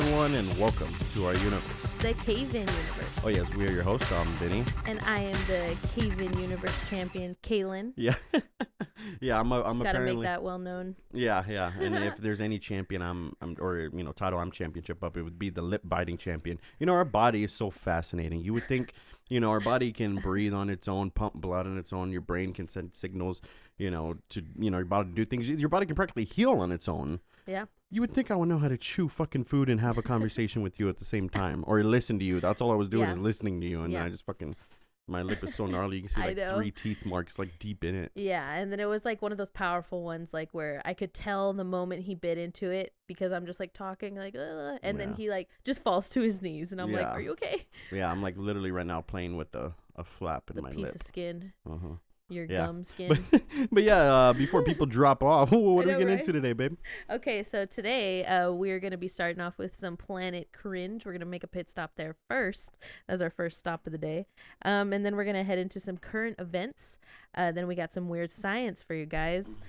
everyone, and welcome to our universe. The CayVin Universe. Oh, yes, we are your hosts. I'm Vinny. And I am the CayVin Universe champion, Caylin. Yeah. Yeah, I'm Just gotta apparently... make that well known. Yeah. And if there's any champion title I'm championship up, it would be the lip-biting champion. You know, our body is so fascinating. You would think, our body can breathe on its own, pump blood on its own. Your brain can send signals, to, your body to do things. Your body can practically heal on its own. Yeah. You would think I would know how to chew fucking food and have a conversation with you at the same time, or listen to you. That's all I was doing is listening to you, and I just fucking, my lip is so gnarly. You can see like 3 teeth marks like deep in it. Yeah, and then it was like one of those powerful ones, like where I could tell the moment he bit into it because I'm just like talking like, and then he like just falls to his knees, and I'm like, "Are you okay?" Yeah, I'm like literally right now playing with a flap in my lip. The piece of skin. Uh-huh. Your gum skin. But yeah, before people drop off, what are we getting into today, babe? Okay, so today we're going to be starting off with some Planet Cringe. We're going to make a pit stop there first. That's our first stop of the day. And then we're going to head into some current events. Then we got some weird science for you guys.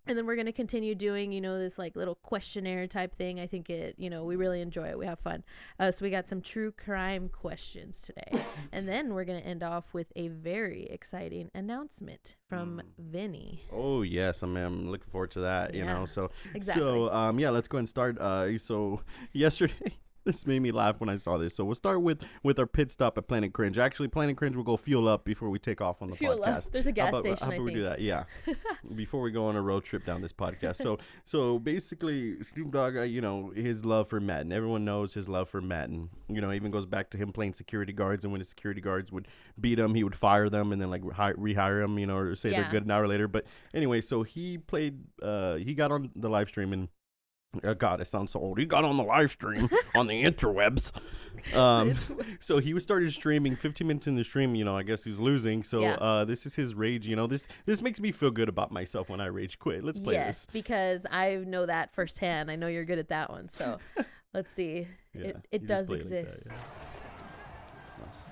And then we're going to continue doing, this like little questionnaire type thing. I think we really enjoy it. We have fun. So we got some true crime questions today. And then we're going to end off with a very exciting announcement from Vinny. Oh, yes. I'm looking forward to that, So, exactly. So, let's go and start. So yesterday... This made me laugh when I saw this. So we'll start with our pit stop at Planet Cringe. Actually, Planet Cringe will go fuel up before we take off on the podcast. There's a gas station, how about we do that? Yeah. Before we go on a road trip down this podcast. So basically, Snoop Dogg, his love for Madden. Everyone knows his love for Madden. Even goes back to him playing security guards. And when his security guards would beat him, he would fire them and then like rehire them, or say they're good an hour later. But anyway, so he played, he got on the live stream and God, it sounds so old. He got on the live stream on the interwebs. So he started streaming 15 minutes in the stream. I guess he was losing. So this is his rage. This makes me feel good about myself when I rage quit. Let's play this. Yes, because I know that firsthand. I know you're good at that one. So let's see. It does exist. Like that, Mouse.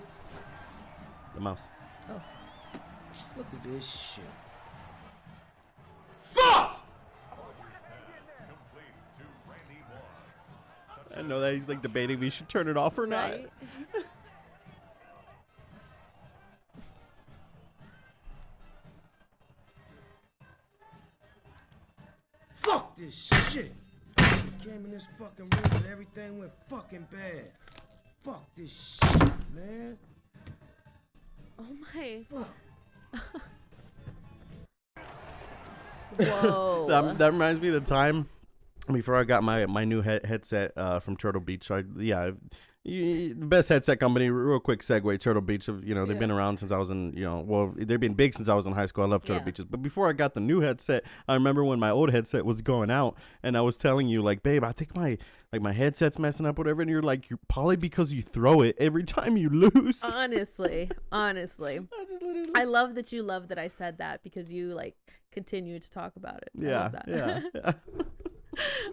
The mouse. Oh. Look at this shit. Fuck! I know that he's like debating if he should turn it off or not. Right? Fuck this shit. Came in this fucking room and everything went fucking bad. Fuck this shit, man. Oh my. Fuck. Whoa. that reminds me of the time before I got my new headset from Turtle Beach. So the best headset company. Real quick segue. Turtle Beach. They've been around since I was in. They've been big since I was in high school. I love Turtle Beaches. But before I got the new headset, I remember when my old headset was going out, and I was telling you like, babe, I think my headset's messing up, whatever. And you're like, you're probably because you throw it every time you lose. Honestly, I love that you love that I said that because you like continue to talk about it. Yeah.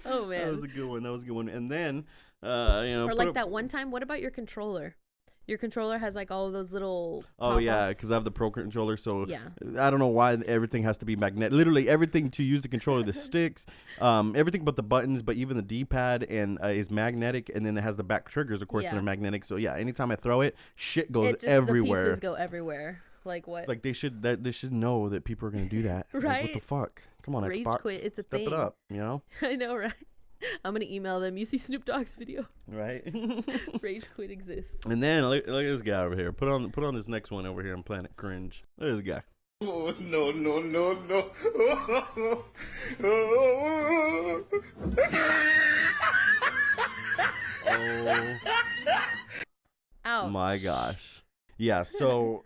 Oh man, that was a good one. And then or like that one time, what about your controller? Your controller has like all of those little pop-ups. Because I have the Pro controller, so yeah. I don't know why everything has to be magnetic. Literally everything to use the controller, the sticks, everything but the buttons, but even the D-pad and is magnetic, and then it has the back triggers, of course, that are magnetic. So yeah, anytime I throw it, shit goes everywhere. The pieces go everywhere. Like what? Like they should know that people are gonna do that. Right? Like, what the fuck? Come on, Rage Xbox. quit. It's a Step thing. it up, I know, right? I'm gonna email them. You see Snoop Dogg's video, right? Rage quit exists. And then look at this guy over here. Put on this next one over here on Planet Cringe. Look at this guy. Oh, no. Oh. Ouch. My gosh. Yeah, so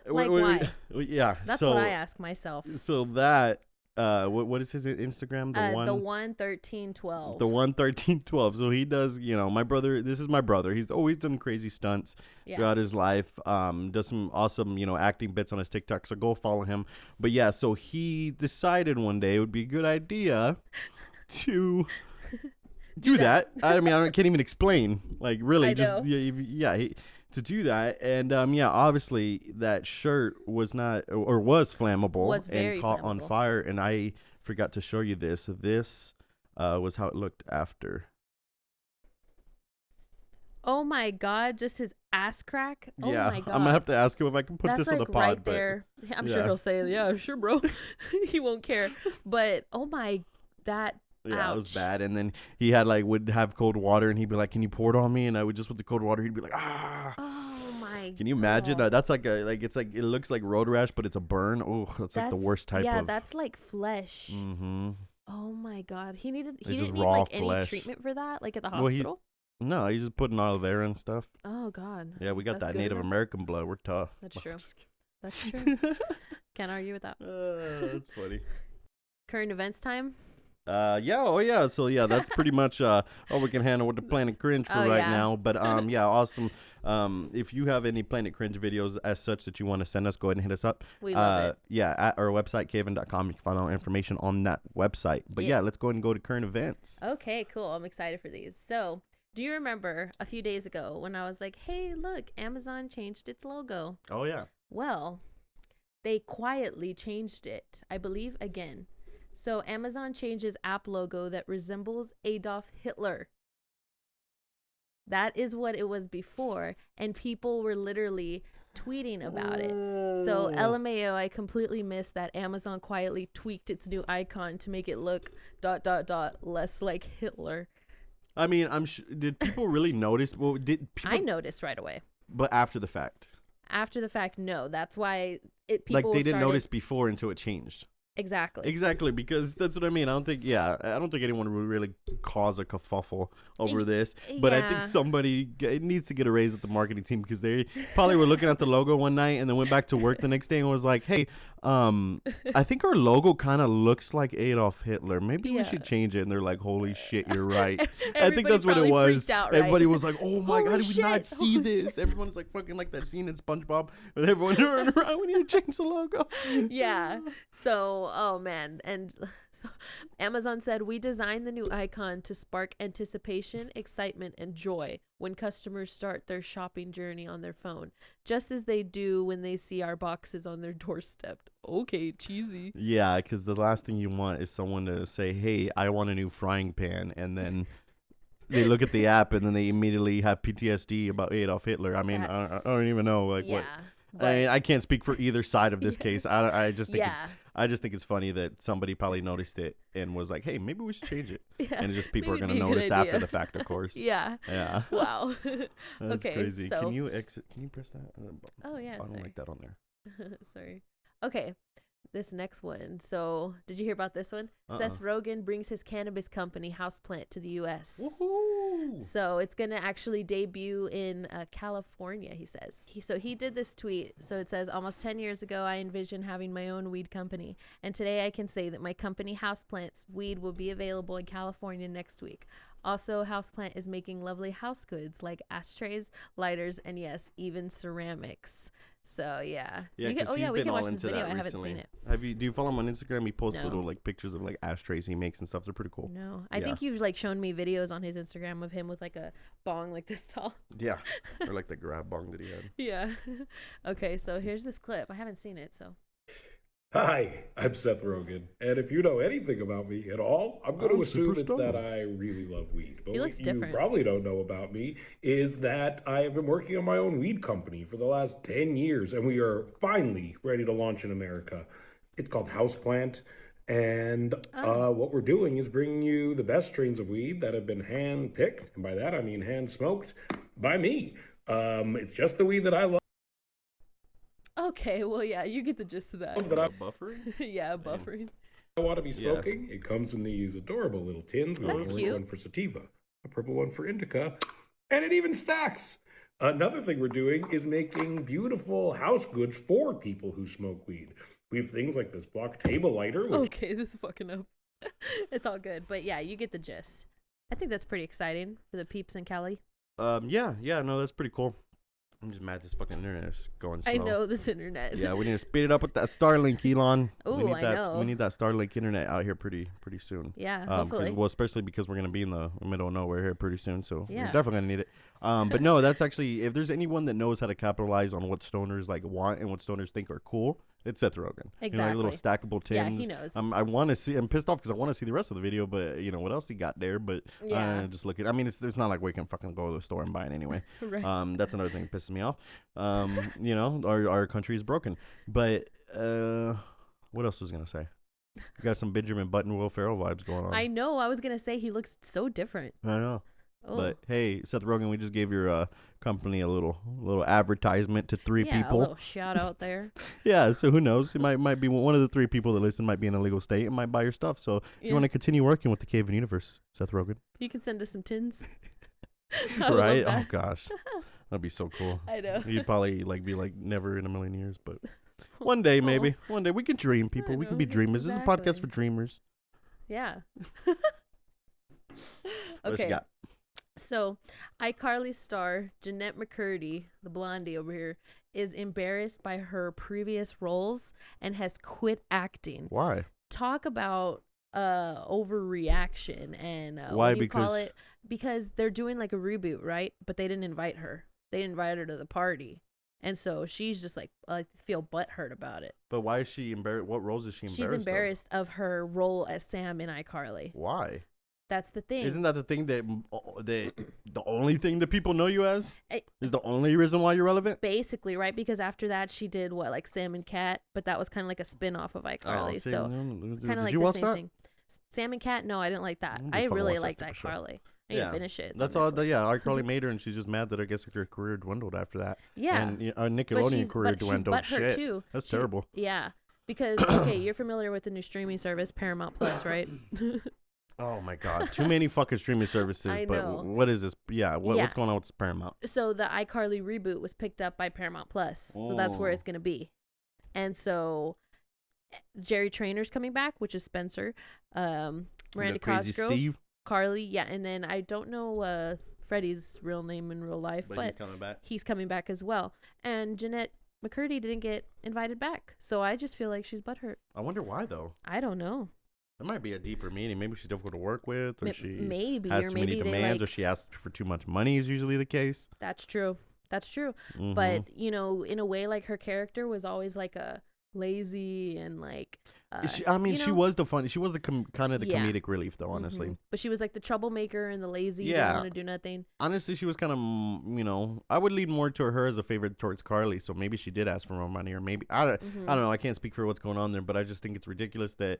like why? Yeah. That's what I ask myself. So that what is his Instagram? The 11312. The 11312. So he does, my brother, this is my brother. He's always done crazy stunts throughout his life. Does some awesome, acting bits on his TikTok. So go follow him. But yeah, so he decided one day it would be a good idea to do that. I mean, I can't even explain. Like, really, just to do that. And obviously that shirt was not or was flammable and caught on fire. And I forgot to show you this. This was how it looked after. Oh my God, just his ass crack. Oh yeah, my God. I'm gonna have to ask him if I can put That's this on like the pod. right there. I'm sure yeah. he'll say, yeah, sure, bro. He won't care. But oh my, that. Yeah, ouch. it was bad. And then he had would have cold water, and he'd be like, "Can you pour it on me?" And I would just with the cold water, he'd be like, "Ah." Oh my. Can you imagine? God. That's like it looks like road rash, but it's a burn. Oh, that's like the worst type yeah, of. that's like flesh. Mm-hmm. Oh my God, he It's didn't just need raw like any flesh. treatment for that, like at the Well, hospital. No, he's just putting aloe vera and stuff. Oh God. Yeah, we got That's that good Native enough? American blood. We're tough. That's I'm true. just kidding. That's true. Can't argue with that. That's funny. Current events time. Yeah. So yeah, that's pretty much all we can handle with the Planet Cringe for right now. But yeah, awesome. If you have any Planet Cringe videos as such that you want to send us, go ahead and hit us up. We love it. Yeah, at our website, CayVin.com. You can find out information on that website. But yeah, let's go ahead and go to current events. Okay, cool. I'm excited for these. So, do you remember a few days ago when I was like, hey, look, Amazon changed its logo? Oh yeah. Well, they quietly changed it, I believe, again. So Amazon changes app logo that resembles Adolf Hitler. That is what it was before, and people were literally tweeting about it. So LMAO, I completely missed that Amazon quietly tweaked its new icon to make it look ... less like Hitler. I mean, I'm sure. Did people really notice? Well, did people? I noticed right away. But after the fact, After the fact, no. That's why people like they didn't started- notice before until it changed. Exactly. Because that's what I mean. I don't think anyone would really cause a kerfuffle over this. But I think somebody needs to get a raise at the marketing team, because they probably were looking at the logo one night and then went back to work the next day and was like, hey, I think our logo kind of looks like Adolf Hitler. Maybe we should change it. And they're like, holy shit, you're right. I think that's what it was. Out, right? Everybody was like, oh my Holy God, did we not shit. see this? Everyone's like fucking like that scene in SpongeBob with everyone turning around. We need to change the logo. Yeah. So, oh man. And so Amazon said, we designed the new icon to spark anticipation, excitement, and joy when customers start their shopping journey on their phone, just as they do when they see our boxes on their doorstep. Okay, cheesy. Yeah, because the last thing you want is someone to say, hey, I want a new frying pan, and then they look at the app and then they immediately have PTSD about Adolf Hitler. I mean, I don't even know what. I can't speak for either side of this case. I just think it's funny that somebody probably noticed it and was like, hey, maybe we should change it. Yeah, and just people are maybe going to be a good notice after idea. the fact, of course. Yeah. Wow. That's Okay, crazy. so- Can you press that? Oh, yeah, I don't sorry. like that on there. Sorry. Okay. This next one. So, did you hear about this one? Seth Rogen brings his cannabis company Houseplant to the U.S. Woohoo! So it's gonna actually debut in California, he says. He did this tweet. So it says, almost 10 years ago, I envisioned having my own weed company, and today I can say that my company Houseplant's weed will be available in California next week. Also, Houseplant is making lovely house goods like ashtrays, lighters, and yes, even ceramics. So yeah. Yeah, we can watch this video. I haven't recently. seen it. Do you follow him on Instagram? He posts No. little like pictures of like ashtrays he makes and stuff. They're pretty cool. No, I think you've like shown me videos on his Instagram of him with like a bong like this tall. Yeah, or like the grab bong that he had. Yeah. Okay, so here's this clip. I haven't seen it, so. Hi, I'm Seth Rogen, and if you know anything about me at all, I'm going to assume it's that I really love weed. But He looks what different. you probably don't know about me is that I have been working on my own weed company for the last 10 years, and we are finally ready to launch in America. It's called Houseplant, and what we're doing is bringing you the best strains of weed that have been hand-picked, and by that I mean hand-smoked, by me. It's just the weed that I love. Okay, well, yeah, you get the gist of that. Buffering? Yeah, buffering. I want to be smoking. It comes in these adorable little tins. We have That's an cute. orange one for sativa, a purple one for indica, and it even stacks. Another thing we're doing is making beautiful house goods for people who smoke weed. We have things like this block table lighter. Which Okay, this is fucking up. It's all good, but yeah, you get the gist. I think that's pretty exciting for the peeps in Cali. No, that's pretty cool. I'm just mad this fucking internet is going slow. I know this internet. Yeah, we need to speed it up with that Starlink, Elon. Ooh, we need I that, know. We need that Starlink internet out here pretty soon. Yeah, hopefully. Well, especially because we're gonna be in the middle of nowhere here pretty soon, so Yeah. we're definitely gonna need it. But no, that's actually, if there's anyone that knows how to capitalize on what stoners like want and what stoners think are cool, It's Seth Rogen. Exactly. You know, like little stackable tins. Yeah, he knows. I want to see. I'm pissed off because I want to see the rest of the video, but you know what else he got there. But Yeah. just look at. I mean, it's not like we can fucking go to the store and buy it anyway. Right. That's another thing that pisses me off. You know, our country is broken. But what else was I gonna say? We got some Benjamin Button, Will Ferrell vibes going on. I know. I was gonna say he looks so different. I know. Oh. But hey, Seth Rogen, we just gave your company a little advertisement to 3 people. A little shout out there. Yeah, so who knows? It might be one of the 3 people that listen might be in a legal state and might buy your stuff. So if you want to continue working with the CayVin Universe, Seth Rogen. You can send us some tins. Right? Oh gosh. That'd be so cool. I know. You'd probably be like never in a million years, but one day maybe. One day we can dream, people. We can be dreamers. This is a podcast for dreamers. Yeah. What you Okay. got? So, iCarly star Jeanette McCurdy, the blondie over here, is embarrassed by her previous roles and has quit acting. Why? Talk about overreaction and Why? what do you call it? Because they're doing like a reboot, right? But they didn't invite her. They didn't invite her to the party. And so she's just like, I feel butthurt about it. But why is she embarrassed? What roles is she embarrassed? She's embarrassed of her role as Sam in iCarly. Why? That's the thing. Isn't that the thing that the only thing that people know you as It- is the only reason why you're relevant? Basically, right? Because after that, she did like Sam and Cat, but that was kind of like a spin-off of iCarly. see, So did kind of like you the watch same that? thing. Sam and Cat? No, I didn't like that. It'd be I fun to really watch that liked stupid show. iCarly. I need to finish it. It's That's on all. Netflix. Yeah, iCarly made her, and she's just mad that I guess her career dwindled after that. Yeah. And Nickelodeon career dwindled. But she's butthurt Shit, too. that's terrible. Yeah, because okay, you're familiar with the new streaming service Paramount Plus, right? Oh my God, too many fucking streaming services. I but know. what is this? Yeah, what's going on with this Paramount? So the iCarly reboot was picked up by Paramount Plus, so that's where it's gonna be. And so Jerry Trainor's coming back, which is Spencer. Miranda Crazy Cosgrove, Steve, Carly, yeah, and then I don't know Freddie's real name in real life, but he's coming back. he's coming back as well. And Jeanette McCurdy didn't get invited back, so I just feel like she's butthurt. I wonder why though. I don't know. There might be a deeper meaning. Maybe she's difficult to work with, or she Maybe, has or too maybe many they demands, or like. she asks for too much money. Is usually the case. That's true. That's true. Mhm. But in a way, like her character was always like a lazy and like. She know? was the funny. She was the kind of the Yeah. comedic relief, though. Honestly, Mhm. But she was like the troublemaker and the lazy. Yeah. Didn't want to do nothing. honestly, she was kind of I would lean more to her as a favorite towards Carly. So maybe she did ask for more money, or maybe I don't know. I can't speak for what's going on there, but I just think it's ridiculous that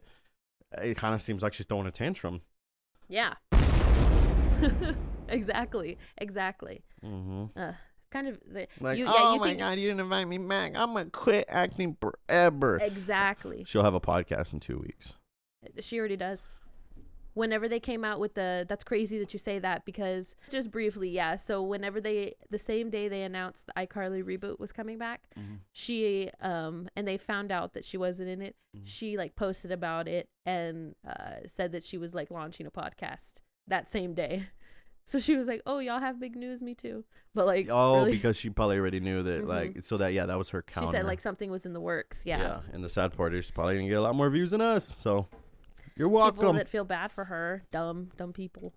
it kind of seems like she's throwing a tantrum. Yeah. Exactly. Mm-hmm. It's kind of Like, you my think, God, you didn't invite me back. I'm gonna quit acting forever. exactly. She'll have a podcast in 2 weeks. She already does. Whenever they came out with that's crazy that you say that, because just briefly, yeah. So whenever the same day they announced the iCarly reboot was coming back, she and they found out that she wasn't in it. She like posted about it and said that she was like launching a podcast that same day. So she was like, "Oh, y'all have big news, me too." But like, really? Because she probably already knew that, like, so that that was her counter. She said like something was in the works. Yeah. And the sad part is she's probably gonna get a lot more views than us. So you're People welcome. that feel bad for her, dumb people.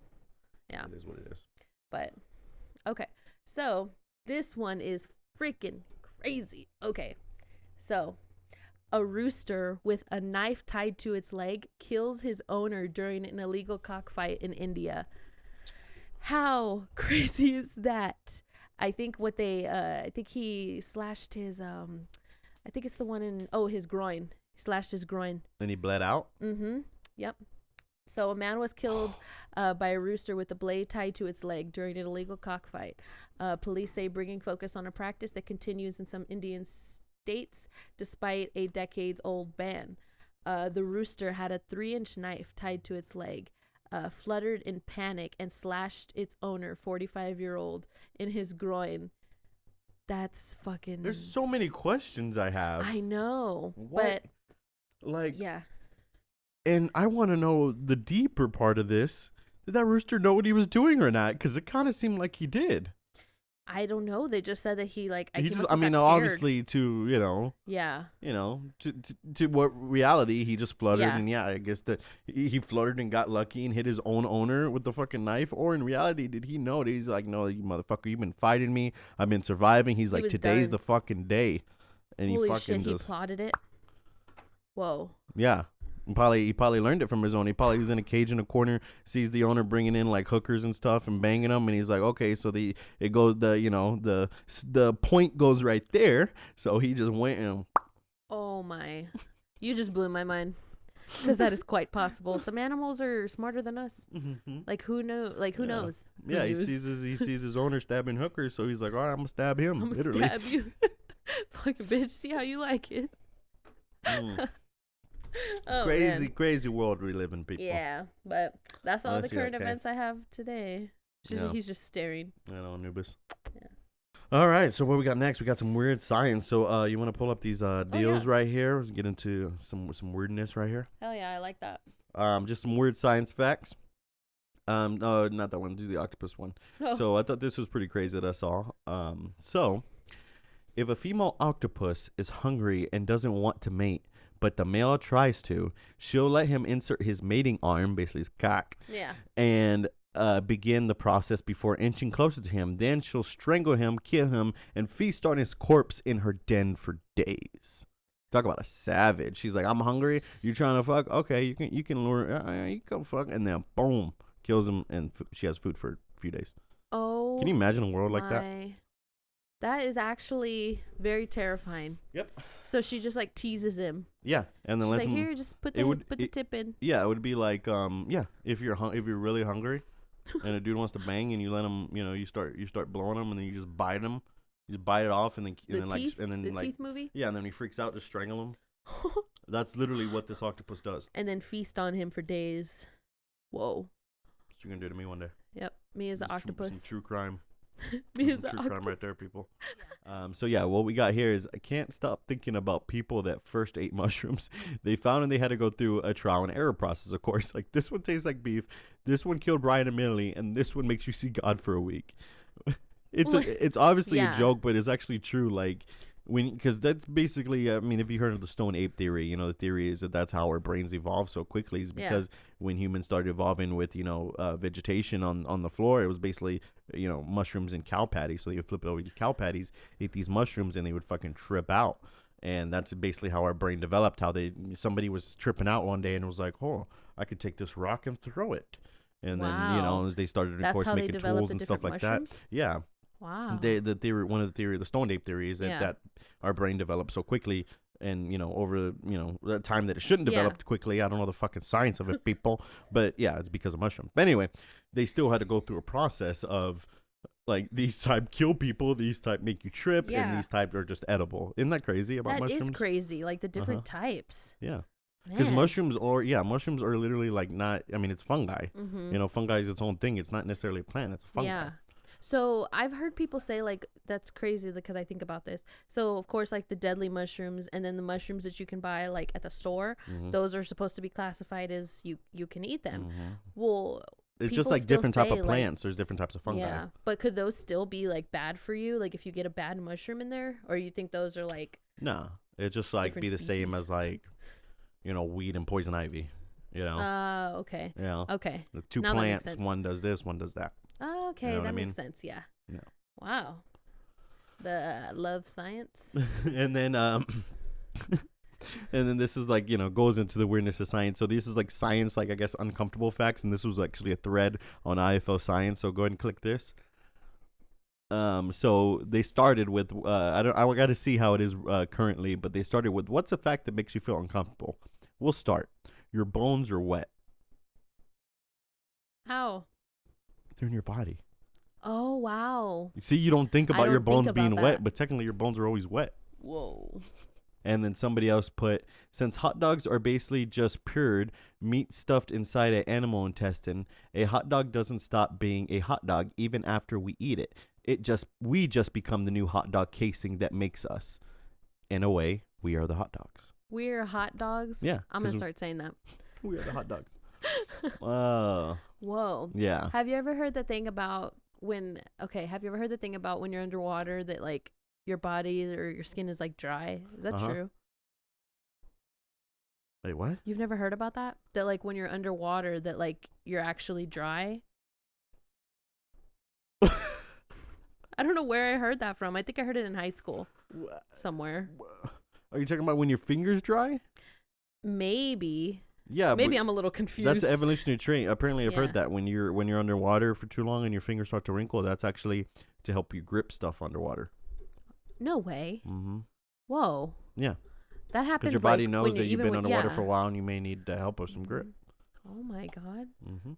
Yeah. It is what it is. But okay, so this one is freaking crazy. Okay, so a rooster with a knife tied to its leg kills his owner during an illegal cockfight in India. How crazy is that? I think I think he slashed his I think it's the one in his groin. He slashed his groin. Then he bled out. Yep. So a man was killed by a rooster with a blade tied to its leg during an illegal cockfight. Police say bringing focus on a practice that continues in some Indian states despite a decades-old ban. The rooster had a 3-inch knife tied to its leg, fluttered in panic, and slashed its owner, 45-year-old, in his groin. That's fucking... There's so many questions I have. I know, What? but... Like, yeah. and I want to know the deeper part of this. Did that rooster know what he was doing or not? Because it kind of seemed like he did. I don't know. They just said that he like. He just, must I have mean, got scared. obviously to, Yeah. to what reality he just fluttered. Yeah. And I guess that he fluttered and got lucky and hit his own owner with the fucking knife. Or in reality, did he know that he's like, no, you motherfucker, you've been fighting me. I've been surviving. He's like, was today's done. the fucking day. And Holy he fucking shit! He just, plotted it. Whoa. Yeah. He probably learned it from his own. He probably was in a cage in a corner, sees the owner bringing in like hookers and stuff and banging them, and he's like, okay, so the point goes right there. So he just went and. Oh my! You just blew my mind. Because that is quite possible. Some animals are smarter than us. Mm-hmm. Like who knows? Like who knows? Yeah, he sees his owner stabbing hookers, so he's like, all right, I'm gonna stab him. I'm gonna literally. stab you. Fucking bitch. See how you like it. Oh, Crazy world we live in, people. Yeah, but that's all the current okay. events I have today. He's just staring. I know, Anubis. Yeah. All right, so what we got next? We got some weird science. So you want to pull up these deals right here? Let's get into some weirdness right here. Hell yeah, I like that. Just some weird science facts. No, not that one. Do the octopus one. Oh. So I thought this was pretty crazy that I saw. So if a female octopus is hungry and doesn't want to mate, but the male tries to, she'll let him insert his mating arm, basically his cock, and begin the process before inching closer to him. Then she'll strangle him, kill him, and feast on his corpse in her den for days. Talk about a savage. She's like, I'm hungry. You trying to fuck? Okay, you can lure. You come fuck, and then boom, kills him, and she has food for a few days. Oh, can you imagine a world like that? That is actually very terrifying. Yep. So she just like teases him. Yeah, and then she's lets like, him. Here, just put the tip in. Yeah, it would be like if you're really hungry, and a dude wants to bang, and you let him, you start blowing him, and then you just bite him, you just bite it off, and then the teeth movie. Yeah, and then he freaks out, just strangle him. That's literally what this octopus does. And then feast on him for days. Whoa. What you gonna do to me one day? Yep, me as an octopus. Some true crime. Me as some an true crime octopus. right there, people. So yeah, what we got here is I can't stop thinking about people that first ate mushrooms. They found and they had to go through a trial and error process, of course. Like, this one tastes like beef, this one killed Brian and Millie, and this one makes you see God for a week. It's obviously a joke, but it's actually true. Like, because that's basically, I mean, if you heard of the stone ape theory, the theory is that that's how our brains evolved so quickly, is because when humans started evolving with vegetation on the floor, it was basically mushrooms and cow patties. So they would flip over these cow patties, eat these mushrooms, and they would fucking trip out. And that's basically how our brain developed. How somebody was tripping out one day and was like, oh, I could take this rock and throw it. And then as they started, of course, making tools and stuff like that. Yeah. Wow. One of the stone ape theory is that our brain developed so quickly, and over the time that it shouldn't develop quickly. I don't know the fucking science of it, people, but yeah, it's because of mushrooms. But anyway, they still had to go through a process of like, these type kill people, these type make you trip, and these type are just edible. Isn't that crazy about mushrooms? That is crazy, like the different types. Yeah. Because mushrooms are literally like not. I mean, it's fungi. Mm-hmm. Fungi is its own thing. It's not necessarily a plant. It's a fungi. Yeah. So I've heard people say, like, that's crazy because I think about this. So of course, like the deadly mushrooms, and then the mushrooms that you can buy like at the store, those are supposed to be classified as you can eat them. Well, it's just like different type of plants. There's different types of fungi. Yeah, but could those still be like bad for you? Like if you get a bad mushroom in there, or you think those are like? No, it's just like be the same as like, weed and poison ivy. Okay. Yeah. Okay. The two plants, one does this, one does that. Oh, okay, that makes sense. Yeah. Yeah. Wow. The love science. And then and then this is like, goes into the weirdness of science. So this is like science, like I guess uncomfortable facts, and this was actually a thread on IFL Science. So go ahead and click this. So they started with I got to see how it is currently, but they started with, what's a fact that makes you feel uncomfortable? We'll start. Your bones are wet. How? They're in your body. Oh, wow. See, you don't think about your bones being that. wet, but technically your bones are always wet. Whoa. And then somebody else put, since hot dogs are basically just pured meat stuffed inside an animal intestine, a hot dog doesn't stop being a hot dog even after we eat it. We just become the new hot dog casing that makes us. In a way, we are the hot dogs. We're hot dogs? Yeah. I'm going to start saying that. We are the hot dogs. Whoa. Yeah. Have you ever heard the thing about when you're underwater that like your body or your skin is like dry? Is that true? Wait, what? You've never heard about that? That like when you're underwater that like you're actually dry? I don't know where I heard that from. I think I heard it in high school somewhere. Are you talking about when your fingers dry? Maybe. Yeah, Maybe but I'm a little confused. that's evolutionary trait. Apparently, I've Yeah. heard that when you're underwater for too long and your fingers start to wrinkle, that's actually to help you grip stuff underwater. No way. Mm-hmm. Whoa. Yeah, That happens. because your body like, knows when that you're- you've even been when- underwater yeah. for a while and you may need the help of some grip. Oh my god. Mm-hmm.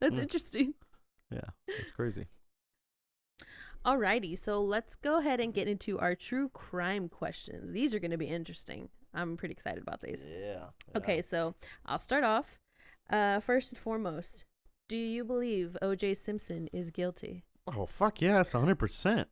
That's Mm. interesting. Yeah, it's crazy. Alrighty, so let's go ahead and get into our true crime questions. These are going to be interesting. I'm pretty excited about these. Yeah. Okay, so I'll start off. First and foremost, do you believe O.J. Simpson is guilty? Oh fuck yes, 100%.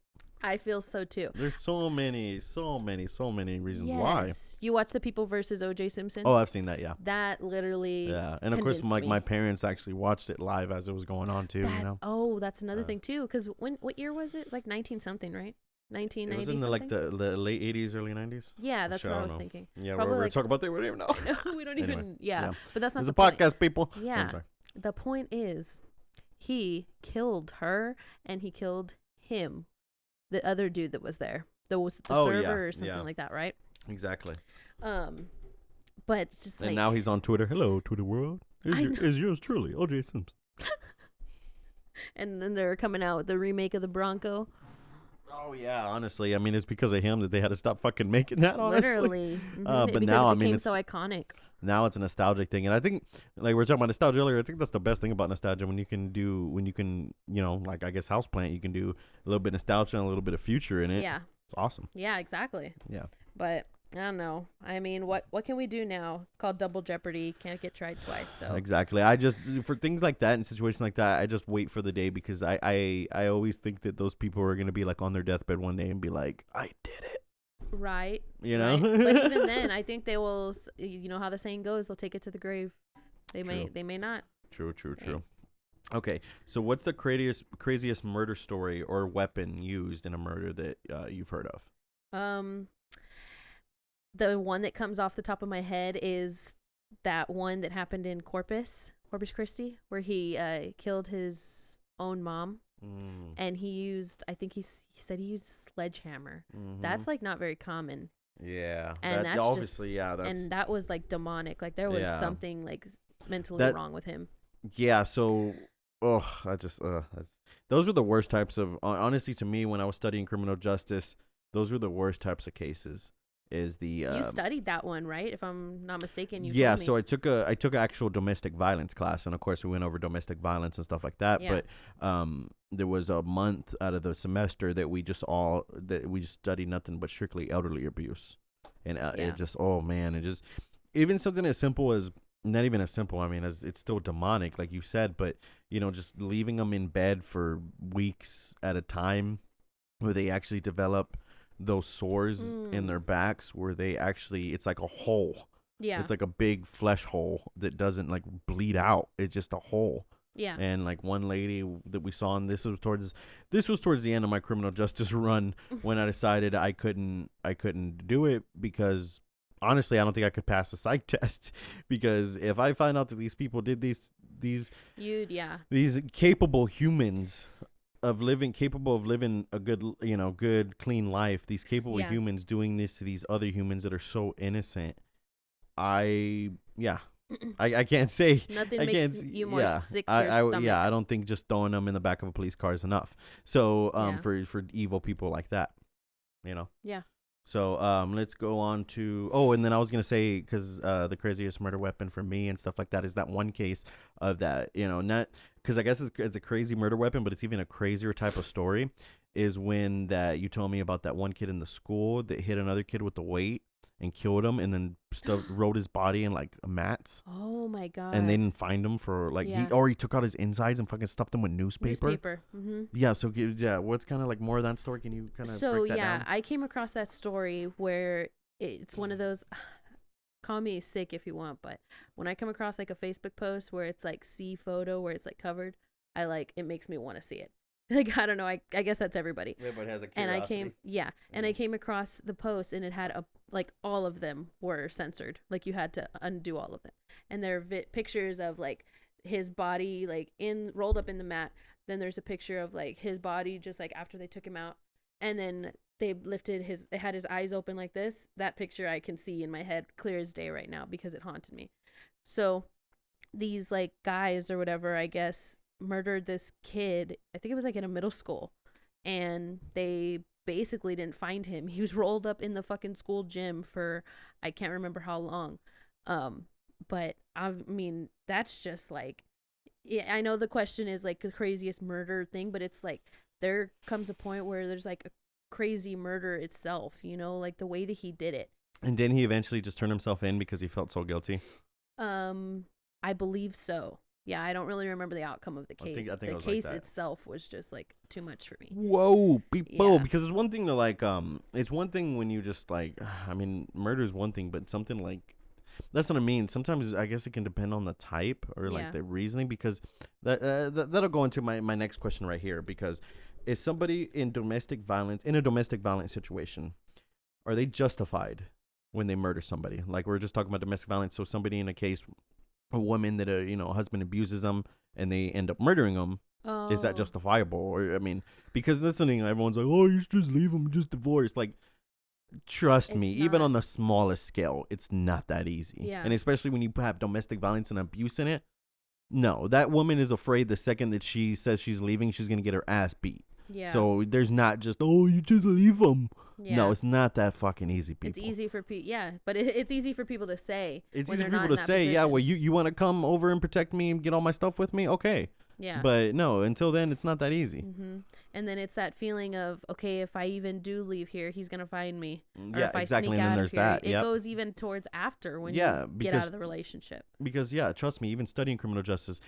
I feel so too. There's so many reasons why. You watch The People versus O.J. Simpson? Oh, I've seen that. Yeah. That literally. Yeah, and of course, convinced like me. my parents actually watched it live as it was going on too. That- You know, Oh, that's another Yeah. thing too. Because what year was it? It's like 19 something, right? 1990 it was in the late 80s, early 90s. Yeah, that's Shit, what I don't was know. thinking. Yeah, Probably we're like- talking about that. We don't even know. We don't Anyway, even. Yeah. yeah. But that's not It's the a point. podcast, people. Yeah. I'm sorry. The point is, he killed her and he killed him, the other dude that was there, the Oh, yeah, server or something yeah. like that, right? Exactly. But it's just And like now he's on Twitter. Hello, Twitter world. I know. Is yours truly, O.J. Simpson. and then they're coming out with the remake of the Bronco. Oh yeah, honestly, I mean, it's because of him that they had to stop fucking making that. Honestly, Literally. but because now, it I mean, became it's so iconic. now it's a nostalgic thing, and I think, like we were talking about nostalgia earlier, I think that's the best thing about nostalgia when you can, you know, like I guess Houseplant, you can do a little bit of nostalgia and a little bit of future in it. Yeah. It's awesome. Yeah, exactly. Yeah. But I don't know. I mean, what can we do now? It's called double jeopardy. Can't get tried twice. So Exactly. I just, for things like that and situations like that, I just wait for the day because I always think that those people are going to be like on their deathbed one day and be like, I did it. right. You know? Right. But even then, I think they will. You know how the saying goes: they'll take it to the grave. They may. True. They may not. True. Okay. So what's the craziest murder story or weapon used in a murder that you've heard of? The one that comes off the top of my head is that one that happened in Corpus Christi, where he killed his own mom, and he used. I think he said he used sledgehammer. Mhm. That's like not very common. Yeah. And that, that's obviously, just, yeah. That's, and that was like demonic. Like there was Yeah. something like mentally That- wrong with him. yeah. So, those were the worst types of, honestly, to me, when I was studying criminal justice, those were the worst types of cases. Is the You studied that one, right? If I'm not mistaken, you yeah, told me. so I took an actual domestic violence class, and of course we went over domestic violence and stuff like that. Yeah. But there was a month out of the semester that we just studied nothing but strictly elderly abuse, and Yeah. it just, oh man, it just, even something as simple as, not even as simple, I mean, as it's still demonic, like you said, but you know, just leaving them in bed for weeks at a time, where they actually develop those sores in their backs, where they actually, it's like a hole. Yeah. It's like a big flesh hole that doesn't like bleed out. It's just a hole. Yeah. And like one lady that we saw, and this was towards the end of my criminal justice run, when I decided I couldn't do it, because honestly I don't think I could pass the psych test, because if I find out that these people did these these capable humans capable of living a good clean life, these capable Yeah. humans doing this to these other humans that are so innocent, I can't say. Nothing I makes can't, you more yeah, sick to your stomach. I don't think just throwing them in the back of a police car is enough. So Yeah. for evil people like that, you know. Yeah. So let's go on to, and then I was gonna say, because the craziest murder weapon for me and stuff like that is that one case of that, you know, not because I guess it's a crazy murder weapon, but it's even a crazier type of story, is when that you told me about that one kid in the school that hit another kid with the weight and killed him, and then rolled his body in like mats, Oh my god. and they didn't find him for like Yeah. he took out his insides and fucking stuffed them with newspaper. Mm-hmm. Yeah. So what's kind of like more of that story? Can you kind of So break that yeah, down? I came across that story where it's one of those. Call me sick if you want, but when I come across like a Facebook post where it's like see photo where it's like covered, it makes me want to see it. Like I don't know, I guess that's everybody. Everybody has a And curiosity. I came across the post, and it had all of them were censored. Like you had to undo all of them, and there are pictures of like his body like rolled up in the mat. Then there's a picture of like his body just like after they took him out, and then they had his eyes open like this. That picture I can see in my head clear as day right now because it haunted me. So these like guys or whatever, I guess, murdered this kid. I think it was like in a middle school, and they basically didn't find him. He was rolled up in the fucking school gym for I can't remember how long. But I mean, that's just like, yeah, I know the question is like the craziest murder thing, but it's like there comes a point where there's like a crazy murder itself, you know, like the way that he did it. And didn't he eventually just turn himself in because he felt so guilty? I believe so. Yeah, I don't really remember the outcome of the case. I think the case itself was just like too much for me. Whoa, people! Yeah. Because it's one thing to like, it's one thing when you just like, I mean, murder is one thing, but something like, that's what I mean. Sometimes I guess it can depend on the type or like the reasoning, because that'll go into my next question right here. Because is somebody in a domestic violence situation, are they justified when they murder somebody? Like we're just talking about domestic violence. So somebody in a case, a woman that a husband abuses them and they end up murdering them. Oh. Is that justifiable? Or I mean, because listening, everyone's like, oh, you should just leave them, just divorce. Like, trust me, even on the smallest scale, it's not that easy. Yeah. And especially when you have domestic violence and abuse in it. No, that woman is afraid the second that she says she's leaving, she's going to get her ass beat. Yeah. So there's not just, oh, you just leave them. Yeah. No, it's not that fucking easy, people. It's easy for people, yeah, but it's easy for people to say. It's easy for people to say, yeah, well, you want to come over and protect me and get all my stuff with me? Okay. Yeah. But no, until then, it's not that easy. Mm-hmm. And then it's that feeling of, okay, if I even do leave here, he's going to find me. Or yeah, if I exactly. Sneak and then out there's of here, that. It goes even towards after when you get out of the relationship. Because, yeah, trust me, even studying criminal justice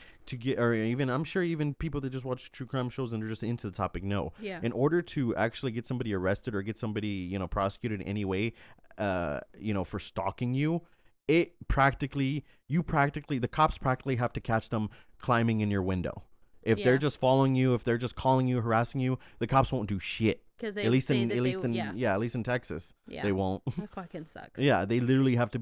or even, I'm sure even people that just watch true crime shows and are just into the topic know. Yeah. In order to actually get somebody arrested or get somebody, prosecuted in any way, for stalking you, the cops practically have to catch them climbing in your window. If they're just following you, if they're just calling you, harassing you, the cops won't do shit. Because at least in Texas, they won't. That fucking sucks. Yeah, they literally have to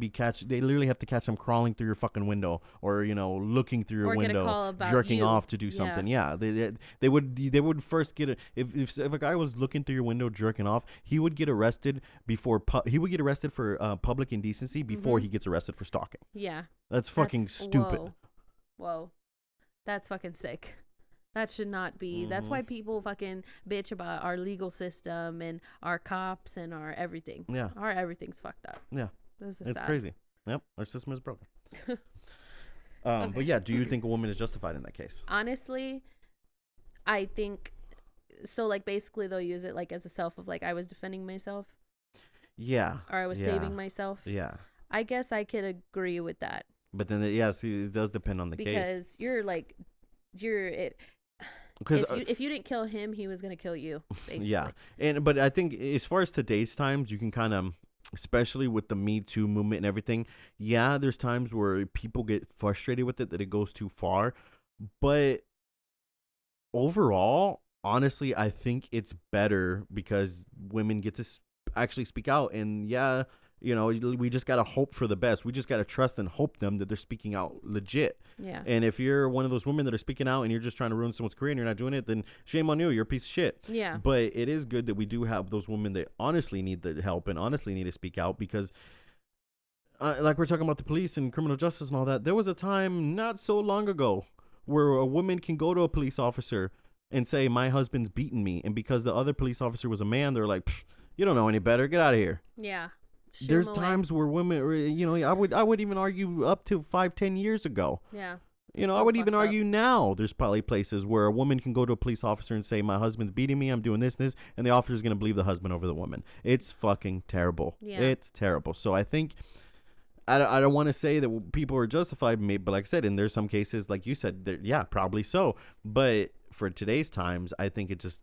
catch them crawling through your fucking window, or looking through your window, jerking off to do something. Yeah, they would first get if a guy was looking through your window jerking off, he would get arrested for public indecency before he gets arrested for stalking. Yeah, that's fucking stupid. Whoa, that's fucking sick. That should not be. Mm-hmm. That's why people fucking bitch about our legal system and our cops and our everything. Yeah. Our everything's fucked up. Yeah. It's sad. Crazy. Yep. Our system is broken. Okay. But yeah, do you think a woman is justified in that case? Honestly, I think so. Like, basically they'll use it like as a self of like, I was defending myself. Yeah. Or I was saving myself. Yeah. I guess I could agree with that. But then, it does depend on the case. Because if you didn't kill him, he was gonna kill you. Basically. Yeah, but I think as far as today's times, you can kind of, especially with the Me Too movement and everything. Yeah, there's times where people get frustrated with it that it goes too far, but overall, honestly, I think it's better because women get to actually speak out, and we just gotta hope for the best. We just gotta trust and hope them that they're speaking out legit. Yeah. And if you're one of those women that are speaking out and you're just trying to ruin someone's career and you're not doing it, then shame on you. You're a piece of shit. Yeah. But it is good that we do have those women that honestly need the help and honestly need to speak out, because like we're talking about the police and criminal justice and all that, there was a time not so long ago where a woman can go to a police officer and say, my husband's beating me. And because the other police officer was a man, they're like, you don't know any better. Get out of here. Yeah. There's times where women, I would even argue up to 5-10 years ago. Yeah. I would even argue now there's probably places where a woman can go to a police officer and say, my husband's beating me, I'm doing this, and the officer's going to believe the husband over the woman. It's fucking terrible. Yeah. It's terrible. So I think, I don't want to say that people are justified, but like I said, and there's some cases, like you said, probably so. But for today's times, I think it's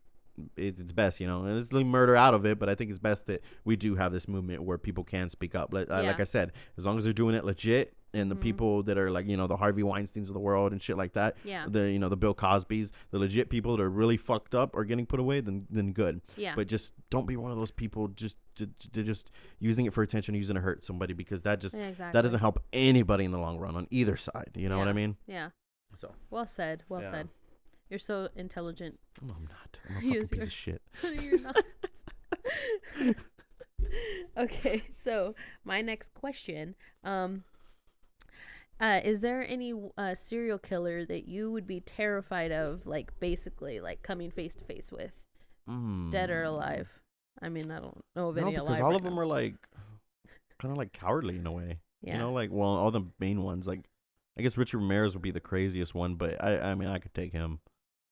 best, and let's leave murder out of it, but I think it's best that we do have this movement where people can speak up. Like I said, as long as they're doing it legit, and the people that are like, the Harvey Weinsteins of the world and shit like that, the Bill Cosbys, the legit people that are really fucked up are getting put away, then good. Yeah. But just don't be one of those people just using it for attention, using it to hurt somebody, because that doesn't help anybody in the long run on either side. You know what I mean? Yeah. So well said. Well said. You're so intelligent. No, I'm not. I'm a fucking piece of shit. You're not. Okay, so my next question, is there any serial killer that you would be terrified of, like basically like coming face to face with, dead or alive? I mean, I don't know of any alive. Because all right of them now. are like kind of like cowardly in a way. Yeah. You know, like well, all the main ones. Like, I guess Richard Ramirez would be the craziest one, but I mean, I could take him.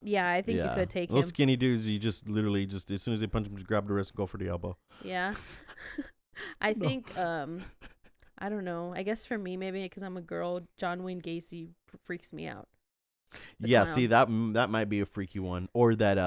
Yeah, I think you could take Those him. skinny dudes, you just literally just as soon as they punch him, just grab the wrist and go for the elbow. Yeah. I think I don't know. I guess for me, maybe because I'm a girl, John Wayne Gacy freaks me out. Yeah, clown. see that might be a freaky one, or that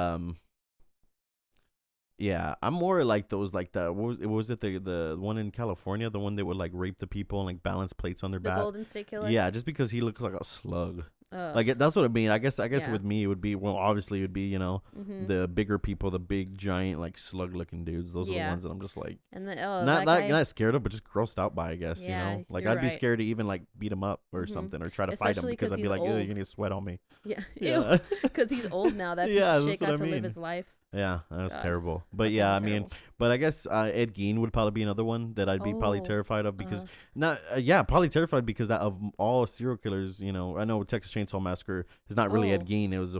yeah, I'm more like those like the what was it the one in California, the one that would like rape the people and like balance plates on their The back. Golden State Killer. Yeah, just because he looks like a slug. Like Like that's what I mean. I guess Yeah. with me it would be, well, obviously it would be, mhm. the bigger people, the big giant like slug looking dudes. Those are the Yeah. ones that I'm just like and then not that guy, not scared of, but just grossed out by, I guess. Yeah, Like you're I'd be right. scared to even like beat him up or Mhm. something, or try to fight him, Especially because 'cause I'd be he's like, "Ew, you're old. gonna sweat on me." Yeah, Yeah. because he's old now. That piece Yeah, of that's shit what got I to live mean. his life. Yeah, that was God, terrible. But fucking yeah, I mean, terrible. but I guess Ed Gein would probably be another one that I'd be probably Oh, terrified of, because uh-huh. probably terrified because that of all serial killers, I know Texas Chainsaw Massacre is not really Ed Oh. Gein. It was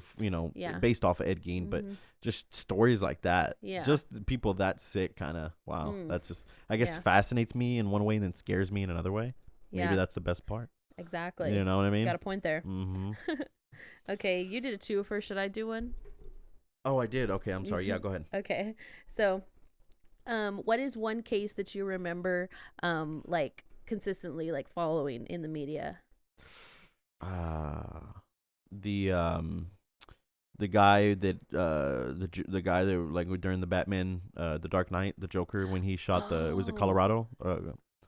Yeah. based off of Ed Gein, but Mhm. just stories like that, Yeah. just the people that sick, kind of wow. Mm. That's just, I guess, Yeah. fascinates me in one way and then scares me in another way. Yeah, Maybe that's the best part. exactly. You know what I mean? Got a point there. Mm-hmm. Okay, you did a two first. Should I do one? Oh, I did. Okay, I'm You sorry. Yeah, said- go ahead. Okay, so, what is one case that you remember, like consistently like following in the media? The guy that the guy that like during the Batman the Dark Knight, the Joker, when he shot was it Oh. Colorado,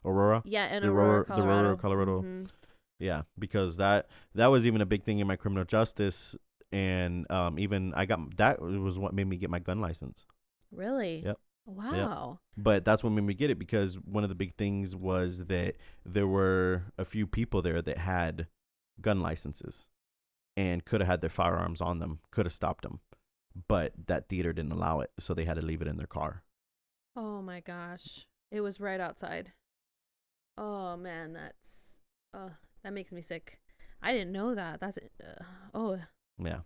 Aurora? Yeah, in The Aurora, the Aurora, Colorado. Colorado. Mhm. Yeah, because that was even a big thing in my criminal justice, and even I got that was what made me get my gun license. Really? Yep. Wow. But that's what made me get it, because one of the big things was that there were a few people there that had gun licenses and could have had their firearms on them, could have stopped them, but that theater didn't allow it, so they had to leave it in their car. Oh my gosh, it was right outside. Oh man, that makes me sick. I didn't know that. That's Yeah.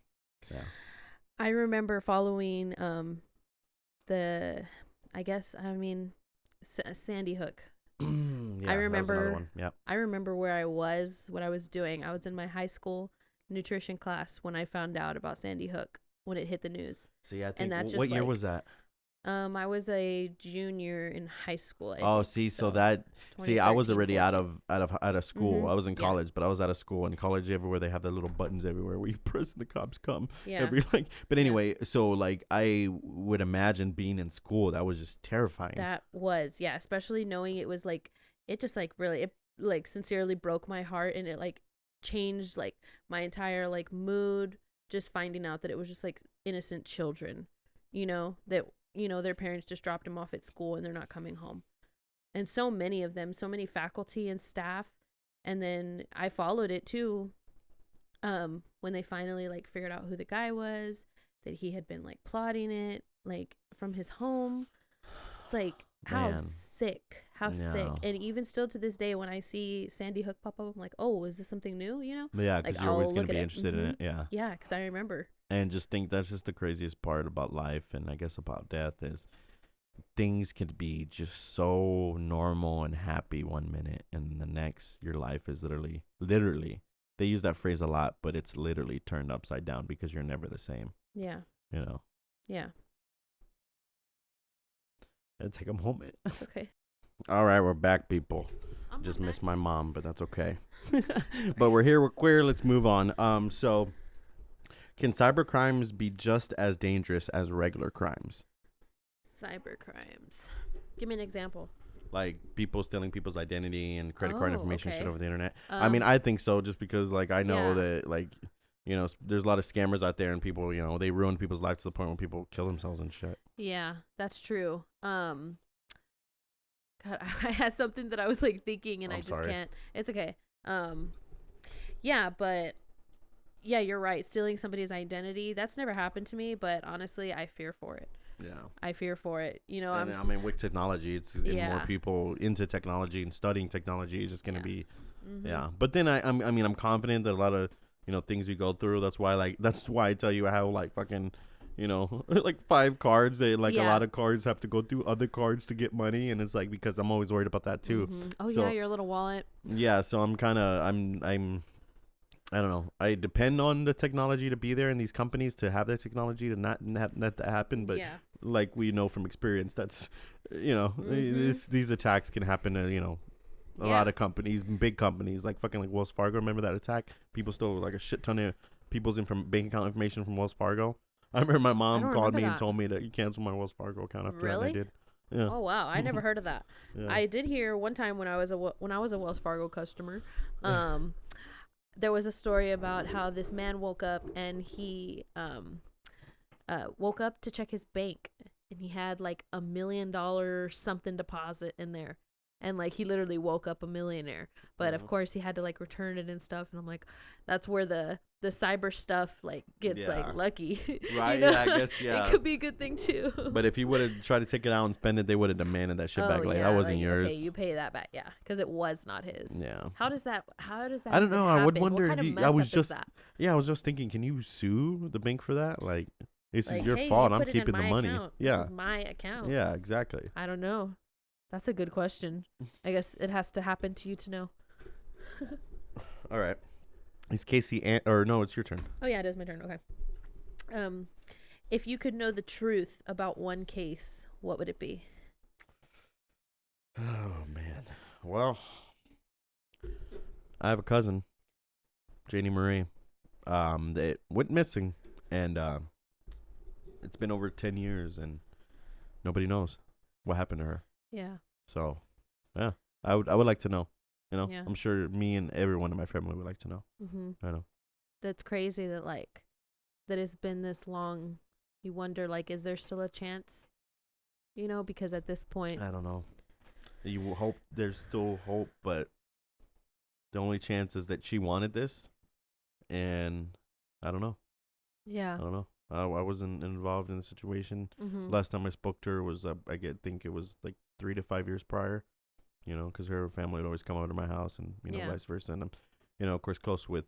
I remember following Sandy Hook. Yeah, that was another remember- one. Yeah. I remember where I was, what I was doing. I was in my high school nutrition class when I found out about Sandy Hook, when it hit the news. See, I think that just, what year like, was that? I was a junior in high school. I was already out of school. Mhm, I was in yeah. college, but I was out of school. In college, everywhere they have the little buttons everywhere where you press and the cops come. Yeah. But anyway, so like I would imagine being in school, that was just terrifying. That was, yeah, especially knowing it was like, it just like really, it like sincerely broke my heart, and it like changed like my entire like mood, just finding out that it was just like innocent children, that, their parents just dropped them off at school and they're not coming home. And so many of them, so many faculty and staff. And then I followed it too, when they finally like figured out who the guy was, that he had been like plotting it like from his home. It's like, how Man. sick. No. And even still to this day, when I see Sandy Hook pop up, I'm like, oh, is this something new? Yeah, because like, you're always I'll going look to be at it. interested in Mhm. it. Yeah. Yeah, because I remember. And just think that's just the craziest part about life, and I guess about death, is things can be just so normal and happy one minute, and the next your life is literally they use that phrase a lot, but it's literally turned upside down, because you're never the same. Yeah. Yeah. It'd take a moment. It's okay. All right, we're back, people. Just missed my mom, but that's okay. But we're here, we're queer. Let's move on. So can cyber crimes be just as dangerous as regular crimes? Cyber crimes. Give me an example. Like people stealing people's identity and credit card Oh, information, shit okay. over the internet. I mean, I think so, just because like I know Yeah. that like, there's a lot of scammers out there, and people, they ruin people's lives to the point where people kill themselves and shit. Yeah, that's true. God, I had something that I was like thinking, and I'm I just sorry. can't. It's okay. Yeah, but yeah, you're right. Stealing somebody's identity, that's never happened to me, but honestly, I fear for it. Yeah. I fear for it. You know, And I mean, with technology, it's getting more people into technology and studying technology. It's just going to be, But then I mean, I'm confident that a lot of, things we go through, that's why I tell you how, like, fucking, like 5 cards, a lot of cards have to go through other cards to get money. And it's like, because I'm always worried about that too. Oh, so, yeah, your little wallet. Yeah. So I'm kind of, I don't know. I depend on the technology to be there in these companies to have that technology to not have that happen. But like we know from experience, that's, these attacks can happen to, a lot of companies, big companies, like fucking like Wells Fargo. Remember that attack? People stole like a shit ton of people's bank account information from Wells Fargo. I remember my mom called me and told me to cancel my Wells Fargo account after that. And I did. Yeah. Oh wow, I never heard of that. I did hear one time when I was a Wells Fargo customer, there was a story about how this man woke up and he woke up to check his bank and he had like $1 million something deposit in there. And like he literally woke up a millionaire, but of course he had to like return it and stuff. And I'm like, that's where the cyber stuff like gets like lucky, right? Yeah, I guess it could be a good thing too. But if he would have tried to take it out and spend it, they would have demanded that shit back. Like that wasn't yours. Okay, you pay that back, because it was not his. Yeah. How does that? I don't know. Happen? I would wonder. What kind if of I was mess up just is that? I was just thinking, can you sue the bank for that? Like, this is your hey, fault. you I'm put it keeping in the my money. Account. Yeah. This is my account. Yeah, exactly. I don't know. That's a good question. I guess it has to happen to you to know. All right. Is Casey or no? It's your turn. Oh yeah, it is my turn. Okay. If you could know the truth about one case, what would it be? Oh man. Well, I have a cousin, Janie Marie, that went missing, and it's been over 10 years, and nobody knows what happened to her. Yeah. So, yeah, I would like to know. Yeah. I'm sure me and everyone in my family would like to know. I know. That's crazy that it's been this long. You wonder, like, is there still a chance? Because at this point, I don't know. You will hope there's still hope, but the only chance is that she wanted this, and I don't know. Yeah. I don't know. I wasn't involved in the situation. Last time I spoke to her was think it was like 3 to 5 years prior. Because her family would always come over to my house, and vice versa. And I'm, of course, close with.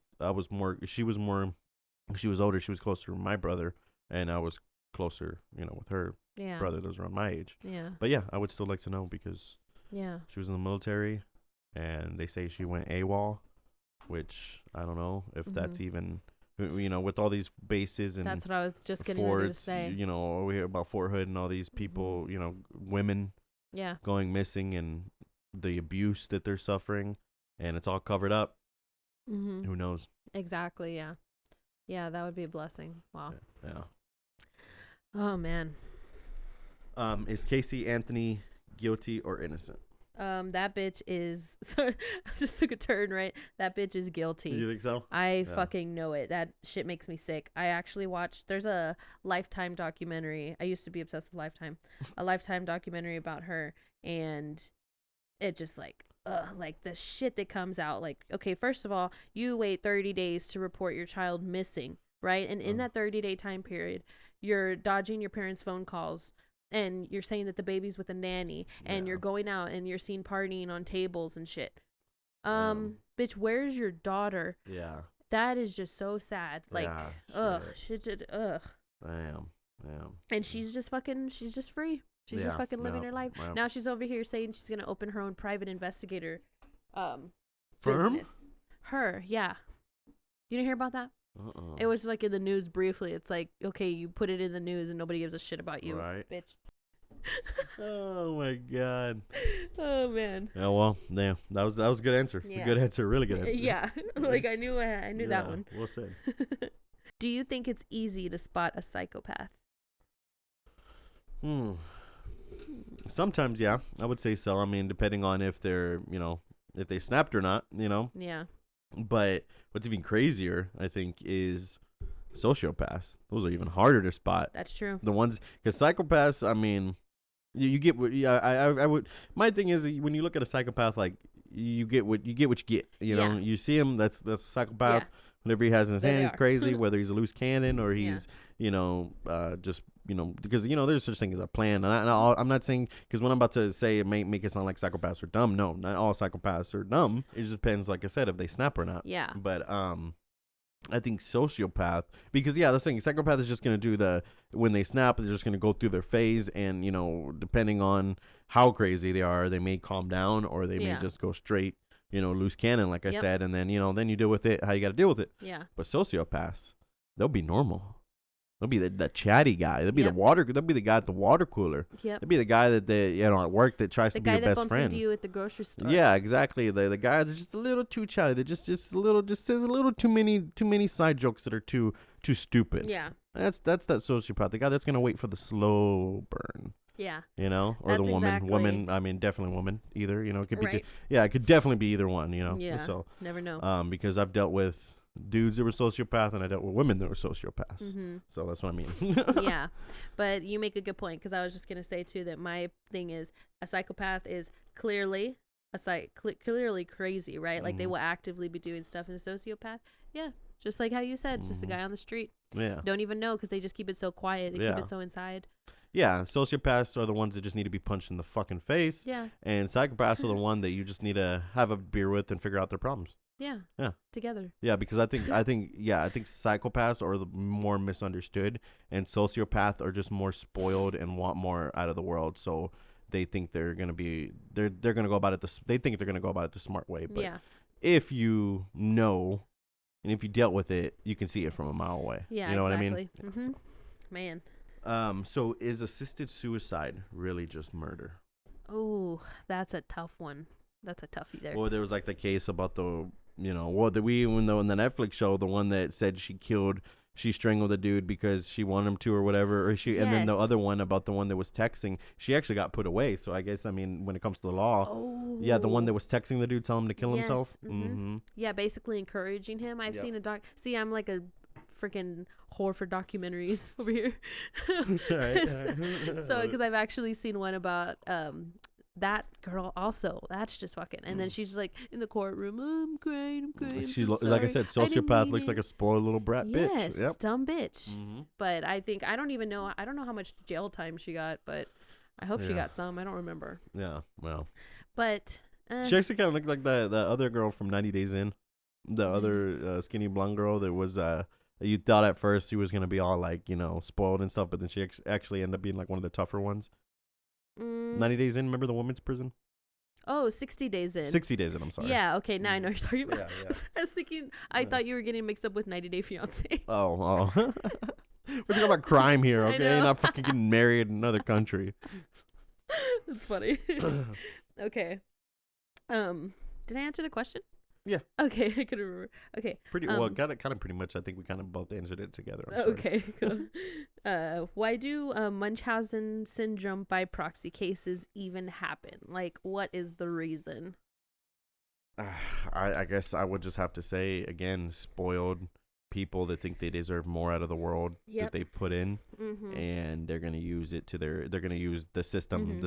She was older. She was closer to my brother, and I was closer, with her brother that was around my age. Yeah. But yeah, I would still like to know because she was in the military, and they say she went AWOL, which I don't know if that's even. With all these bases and that's what I was just getting forts, ready to say. We hear about Fort Hood and all these people, women going missing and the abuse that they're suffering, and it's all covered up. Who knows? Exactly. Yeah. Yeah, that would be a blessing. Wow. Yeah. Oh man. Is Casey Anthony guilty or innocent? That bitch is. Sorry, I just took a turn. Right, that bitch is guilty. You think so? I fucking know it. That shit makes me sick. I actually watched. There's a Lifetime documentary. I used to be obsessed with Lifetime. A Lifetime documentary about her, and it just like the shit that comes out. Like, okay, first of all, you wait 30 days to report your child missing, right? And in that 30-day time period, you're dodging your parents' phone calls. And you're saying that the baby's with a nanny, and you're going out and you're seen partying on tables and shit. Bitch, where's your daughter? Yeah. That is just so sad. Like, shit. Damn. And she's just free. She's just fucking living her life. Now she's over here saying she's gonna open her own private investigator, firm. Business. Her, yeah. You didn't hear about that? It was like in the news briefly. It's like, okay, you put it in the news and nobody gives a shit about you, right? Bitch. Oh my god. Oh man. Yeah, well, damn. That was a good answer. Yeah. A good answer. Really good answer. Yeah. Like I knew that one. Well said. Do you think it's easy to spot a psychopath? Sometimes, yeah. I would say so. I mean, depending on if they're, if they snapped or not, Yeah. But what's even crazier, I think, is sociopaths. Those are even harder to spot. That's true. The ones, because psychopaths, I mean, you get what, I would, my thing is when you look at a psychopath, like, you get what you get, you see him, that's a psychopath. Whatever he has in his hand is crazy, whether he's a loose cannon or he's, just because there's such thing as a plan. And I'm not saying, because what I'm about to say, it may make it sound like psychopaths are dumb. No, not all psychopaths are dumb. It just depends, like I said, if they snap or not. Yeah. But I think sociopath, because the thing, psychopath is just gonna do when they snap, they're just gonna go through their phase, and depending on how crazy they are, they may calm down, or they may just go straight, loose cannon, like I said, and then then you deal with it how you got to deal with it. Yeah. But sociopaths, they'll be normal. They'll be the chatty guy. They'll be They'll be the guy at the water cooler. Yep. They'll be the guy that at work that tries to be your best friend. The guy that bumps into you at the grocery store. Yeah, exactly. The guys are just a little too chatty. They're just a little too many side jokes that are too stupid. Yeah. That's that sociopath. The guy that's gonna wait for the slow burn. Yeah. Or that's the woman. Exactly. Woman. I mean, definitely woman. Either. It could be. Right. It could definitely be either one. Yeah. So never know. because I've dealt with dudes that were sociopaths, and I dealt with women that were sociopaths. Mm-hmm. So that's what I mean. Yeah, but you make a good point, because I was just gonna say too that my thing is a psychopath is clearly clearly crazy, right? Like they will actively be doing stuff. And a sociopath, just like how you said, just a guy on the street. Yeah, don't even know, because they just keep it so quiet. They keep it so inside. Yeah, sociopaths are the ones that just need to be punched in the fucking face. Yeah, and psychopaths are the one that you just need to have a beer with and figure out their problems. Yeah. Together. Yeah, because I think psychopaths are the more misunderstood, and sociopaths are just more spoiled and want more out of the world. So they think they're gonna go about it. They think they're gonna go about it the smart way. But if you know, and if you dealt with it, you can see it from a mile away. Yeah, you know exactly. what I mean? Man. So is assisted suicide really just murder? Oh, that's a tough one. That's a toughie there. Well, there was like the case about the. In the Netflix show, the one that said she strangled the dude because she wanted him to or whatever, and then the other one about the one that was texting, she actually got put away. So I guess, when it comes to the law, the one that was texting the dude, telling him to kill himself. Mm-hmm. Yeah, basically encouraging him. I've seen a doc. See, I'm like a freaking whore for documentaries over here. So because I've actually seen one about that girl also. That's just fucking. And then she's like in the courtroom. I'm crying. She like I said, sociopath looks like a spoiled little brat bitch. Yes, dumb bitch. Mm-hmm. But I don't know how much jail time she got, but I hope she got some. I don't remember. Yeah, well. But she actually kind of looked like the other girl from 90 Days In. The other skinny blonde girl that was you thought at first she was gonna be all like spoiled and stuff, but then she actually ended up being like one of the tougher ones. 90 Days In, remember the women's prison? Oh, 60 Days In. 60 Days In, I'm sorry. Yeah, okay, now I know what you're talking about. Yeah. I was thinking, I thought you were getting mixed up with 90 Day Fiancé. Oh. We're talking about crime here, okay? Not fucking getting married in another country. That's funny. Okay. Did I answer the question? Yeah. Okay, I couldn't remember. Okay. Kind of pretty much. I think we kind of both answered it together. Okay, cool. Why do Munchausen syndrome by proxy cases even happen? Like, what is the reason? I guess I would just have to say, again, spoiled people that think they deserve more out of the world that they put in, and they're gonna use it they're gonna use the system,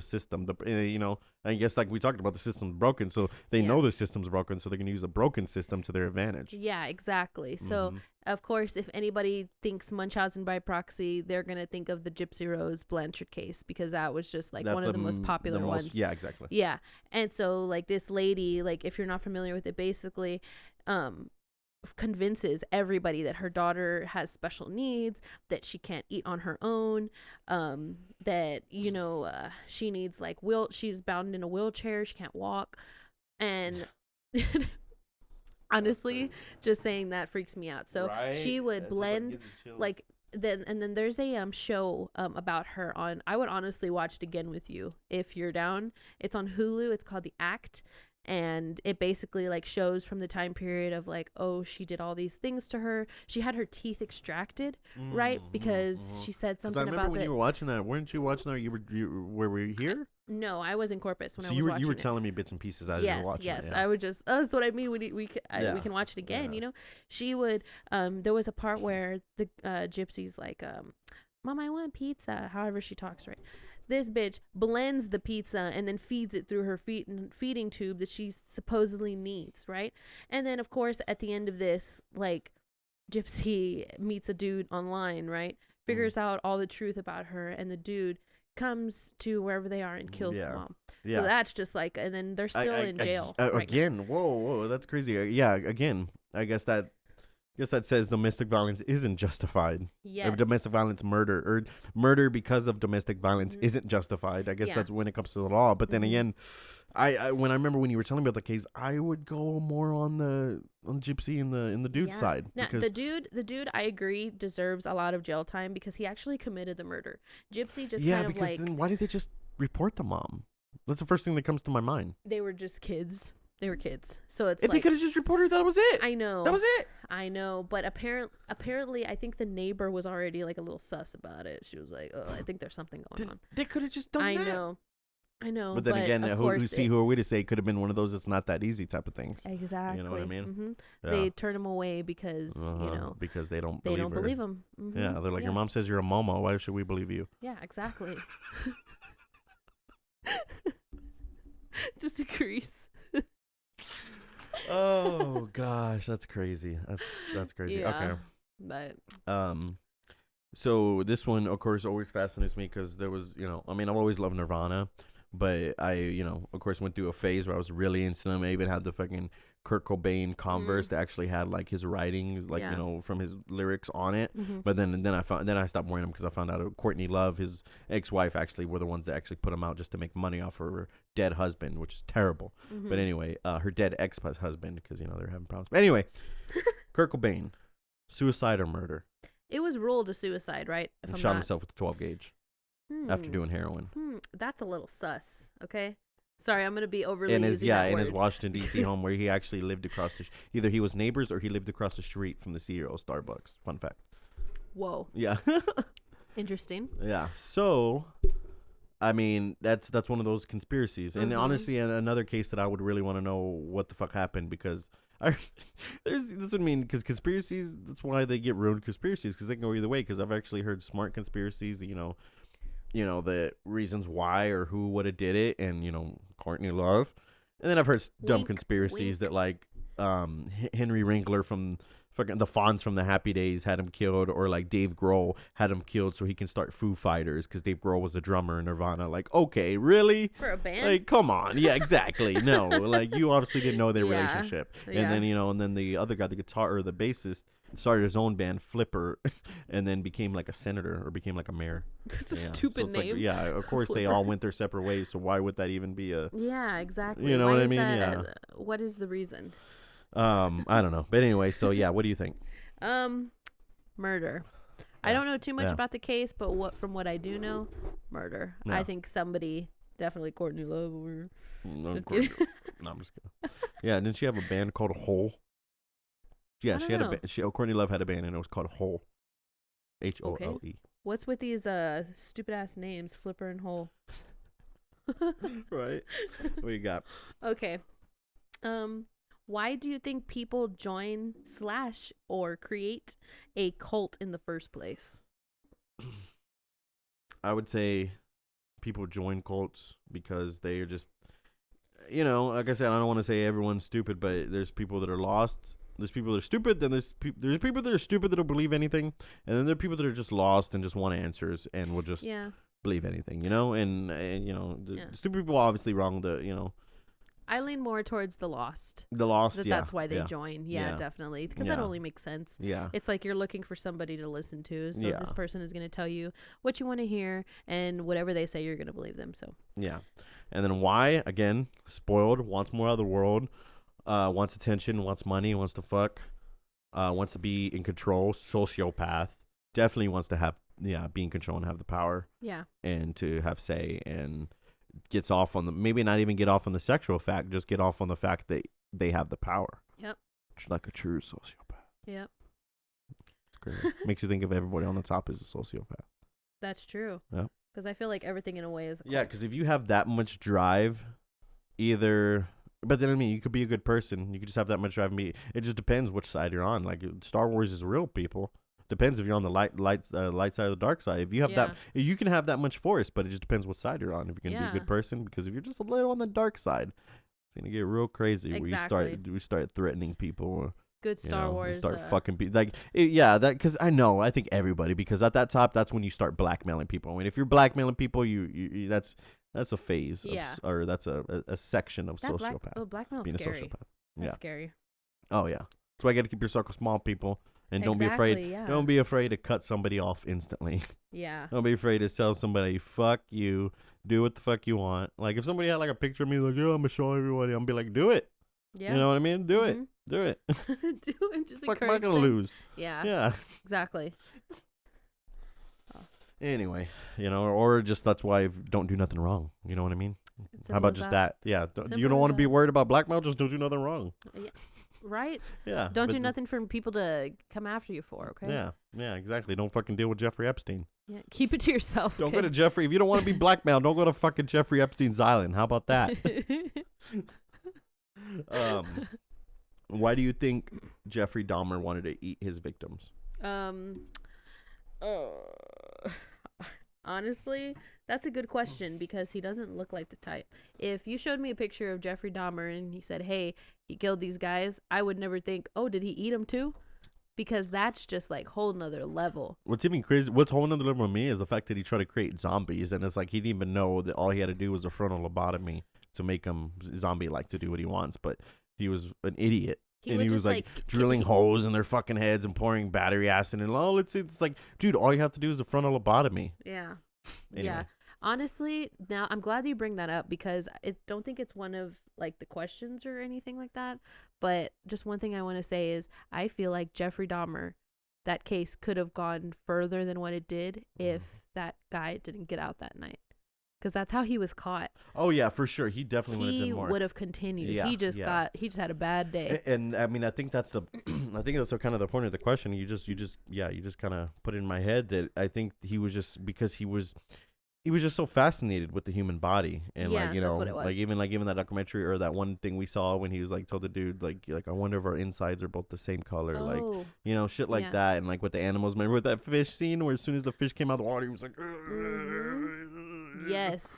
I guess like we talked about, the system's broken, so they know the system's broken, so they're gonna use a broken system to their advantage. Yeah, exactly. So of course, if anybody thinks Munchausen by proxy, they're gonna think of the Gypsy Rose Blanchard case, because that was just like one of the most popular ones. Yeah, exactly. Yeah, and so like this lady, like if you're not familiar with it, basically convinces everybody that her daughter has special needs, that she can't eat on her own, that she needs like she's bound in a wheelchair, she can't walk, and honestly just saying that freaks me out. So she would blend like then there's a show about her on, I would honestly watch it again with you if you're down. It's on Hulu. It's called The Act. And it basically like shows from the time period of like, oh, she did all these things to her. She had her teeth extracted, right? Because she said something about that. I remember when you were watching that. Weren't you watching that? Were we here? No, I was in Corpus when I was watching it. So you were telling me bits and pieces as you were watching it. Yes, I would just, that's what I mean. We can watch it again, She would, there was a part where the gypsy's like, Mom, I want pizza. However she talks, right? This bitch blends the pizza and then feeds it through her feeding tube that she supposedly needs, right? And then, of course, at the end of this, like, Gypsy meets a dude online, right? figures out all the truth about her, and the dude comes to wherever they are and kills the mom. So that's just like, and then they're still in jail. Again, whoa, that's crazy. Again, I guess that says domestic violence isn't justified. Yes. If domestic violence or murder because of domestic violence isn't justified. I guess that's when it comes to the law. But then again, I remember when you were telling me about the case, I would go more on Gypsy in the dude's side. Now, the dude, I agree, deserves a lot of jail time because he actually committed the murder. Gypsy just kind of like. Then why did they just report the mom? That's the first thing that comes to my mind. They were just kids. They were kids. So it's if they could have just reported, that was it. I know. That was it. I know. But apparently, I think the neighbor was already like a little sus about it. She was like, oh, I think there's something going on. They could have just done that. I know. But then again, who are we to say? It could have been one of those it's not that easy type of things. Exactly. You know what I mean? Mm-hmm. Yeah. They turn him away because, because they don't believe him. Mm-hmm. Yeah. They're like, your mom says you're a momo. Why should we believe you? Yeah, exactly. Disagrees. Oh gosh, that's crazy. That's crazy. Okay. But so this one of course always fascinates me because there was, I've always loved Nirvana, but I, of course went through a phase where I was really into them. I even had the fucking Kurt Cobain Converse that actually had like his writings, like from his lyrics on it. But then I stopped wearing them because I found out Courtney Love, his ex-wife, actually were the ones that actually put them out just to make money off her dead husband, which is terrible. But anyway, her dead ex-husband, because they're having problems. But anyway, Kurt Cobain, suicide or murder? It was ruled a suicide, right? He shot himself with a 12 gauge after doing heroin. That's a little sus. Okay. Sorry, I'm gonna be overly in using that word. His Washington D.C. home where he actually lived across either he was neighbors or he lived across the street from the CEO of Starbucks. Fun fact. Whoa. Yeah. Interesting. Yeah. So, that's one of those conspiracies, and honestly, another case that I would really want to know what the fuck happened because. That's what I mean, because conspiracies, that's why they get ruined conspiracies, because they can go either way, because I've actually heard smart conspiracies, the reasons why or who would have did it, and Courtney Love, and then I've heard dumb conspiracies that like Henry Winkler from fucking the Fonz from the Happy Days had him killed, or like Dave Grohl had him killed so he can start Foo Fighters because Dave Grohl was a drummer in Nirvana. Like, okay, really? For a band? Like, come on. Yeah, exactly. No, like you obviously didn't know their relationship. And then and then the other guy, the guitar or the bassist, started his own band, Flipper, and then became like a senator or became like a mayor. That's a stupid name. Like, of course they all went their separate ways. So why would that even be a? Yeah, exactly. You know what I mean? What is the reason? I don't know, but anyway, so yeah, what do you think? Murder. I don't know too much about the case, but from what I do know, murder. I think somebody, definitely Courtney Love, or I'm just kidding. Yeah, didn't she have a band called Hole? Yeah, she had a band. Courtney Love had a band, and it was called Hole. HOLE. Okay. What's with these stupid ass names, Flipper and Hole? Right. What you got? Okay. Why do you think people join / or create a cult in the first place? I would say people join cults because they are just, like I said, I don't want to say everyone's stupid, but there's people that are lost. There's people that are stupid, then there's people that are stupid that don't believe anything, and then there are people that are just lost and just want answers and will just believe anything, and stupid people are obviously wrong. I lean more towards the lost. That's why they join. Yeah, definitely. Because that only makes sense. Yeah. It's like you're looking for somebody to listen to. So this person is going to tell you what you want to hear, and whatever they say, you're going to believe them. So. Yeah. And then why? Again, spoiled, wants more out of the world, wants attention, wants money, wants to fuck, wants to be in control, sociopath. Definitely wants to be in control and have the power. Yeah. And to have say, and gets off on maybe not even get off on the sexual fact, just get off on the fact that they have the power. Yep. It's like a true sociopath. Yep. It's crazy. Makes you think of everybody on the top as a sociopath. That's true. Yep. Because I feel like everything in a way is a cult. Yeah, because if you have that much drive, but then you could be a good person. You could just have that much drive. It just depends which side you're on. Like Star Wars is real, people. Depends if you're on the light side or the dark side. If you have you can have that much force, but it just depends what side you're on. If you can be a good person, because if you're just a little on the dark side, it's gonna get real crazy. Exactly. Where we start threatening people. good Star Wars. Start fucking because I think everybody, because at that top, that's when you start blackmailing people. I mean, if you're blackmailing people, you that's a phase, or that's a section of sociopath. Blackmail's being scary. a sociopath. That's scary. Oh yeah, that's why you got to keep your circle small, people, and don't be afraid. Yeah. Don't be afraid to cut somebody off instantly. Yeah. Don't be afraid to tell somebody, "Fuck you." Do what the fuck you want. Like if somebody had like a picture of me, like, "Yeah, I'm gonna show everybody," I'm gonna be like, "Do it." Yeah. You know what I mean? Do it. Do it. Do it. Just fuck, am I encourage gonna them. lose? Yeah. Yeah. Exactly. Anyway, or just that's why I don't do nothing wrong. You know what I mean? How about just that? Yeah. You don't want to be worried about blackmail. Just don't do nothing wrong. Yeah. Right? Yeah. Don't do nothing for people to come after you for, okay? Yeah. Yeah, exactly. Don't fucking deal with Jeffrey Epstein. Yeah. Keep it to yourself. Don't go to Jeffrey. If you don't want to be blackmailed, don't go to fucking Jeffrey Epstein's island. How about that? Why do you think Jeffrey Dahmer wanted to eat his victims? Honestly, that's a good question because he doesn't look like the type. If you showed me a picture of Jeffrey Dahmer and he said, "Hey, he killed these guys," I would never think, "Oh, did he eat them too?" Because that's just like whole nother level. What's even crazy, what's whole nother level for me is the fact that he tried to create zombies, and it's like he didn't even know that all he had to do was a frontal lobotomy to make him zombie-like to do what he wants. But he was an idiot. He was like drilling holes in their fucking heads and pouring battery acid. And it's like, dude, all you have to do is a frontal lobotomy. Yeah. Anyway. Yeah. Honestly, now I'm glad that you bring that up because I don't think it's one of like the questions or anything like that. But just one thing I want to say is I feel like Jeffrey Dahmer, that case could have gone further than what it did if that guy didn't get out that night. Because that's how he was caught. Oh yeah, for sure. He definitely would have done more. He would have continued. Yeah, he just had a bad day. And I mean, I think that's the kind of the point of the question. You just kind of put it in my head that I think he was just because he was just so fascinated with the human body and that's what it was. like even that documentary or that one thing we saw when he was like told the dude like I wonder if our insides are both the same color, like shit like that, and like with the animals. Remember with that fish scene where as soon as the fish came out of the water, he was like. Yes.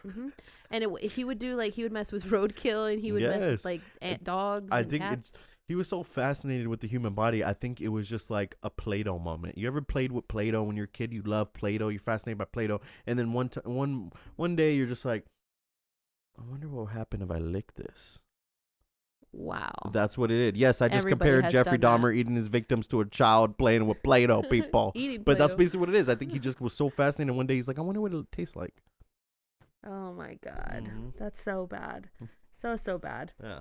And he would do he would mess with roadkill and he would mess with dogs and cats. He was so fascinated with the human body. I think it was just like a Play-Doh moment. You ever played with Play-Doh when you're a kid? You love Play-Doh. You're fascinated by Play-Doh. And then one day you're just like, I wonder what would happen if I lick this. Wow. That's what it is. Yes, I just Everybody compared has Jeffrey done Dahmer eating his victims to a child playing with Play-Doh, people. But that's basically what it is. I think he just was so fascinated. One day he's like, I wonder what it'll taste like. Oh my God. That's so bad. So bad. Yeah.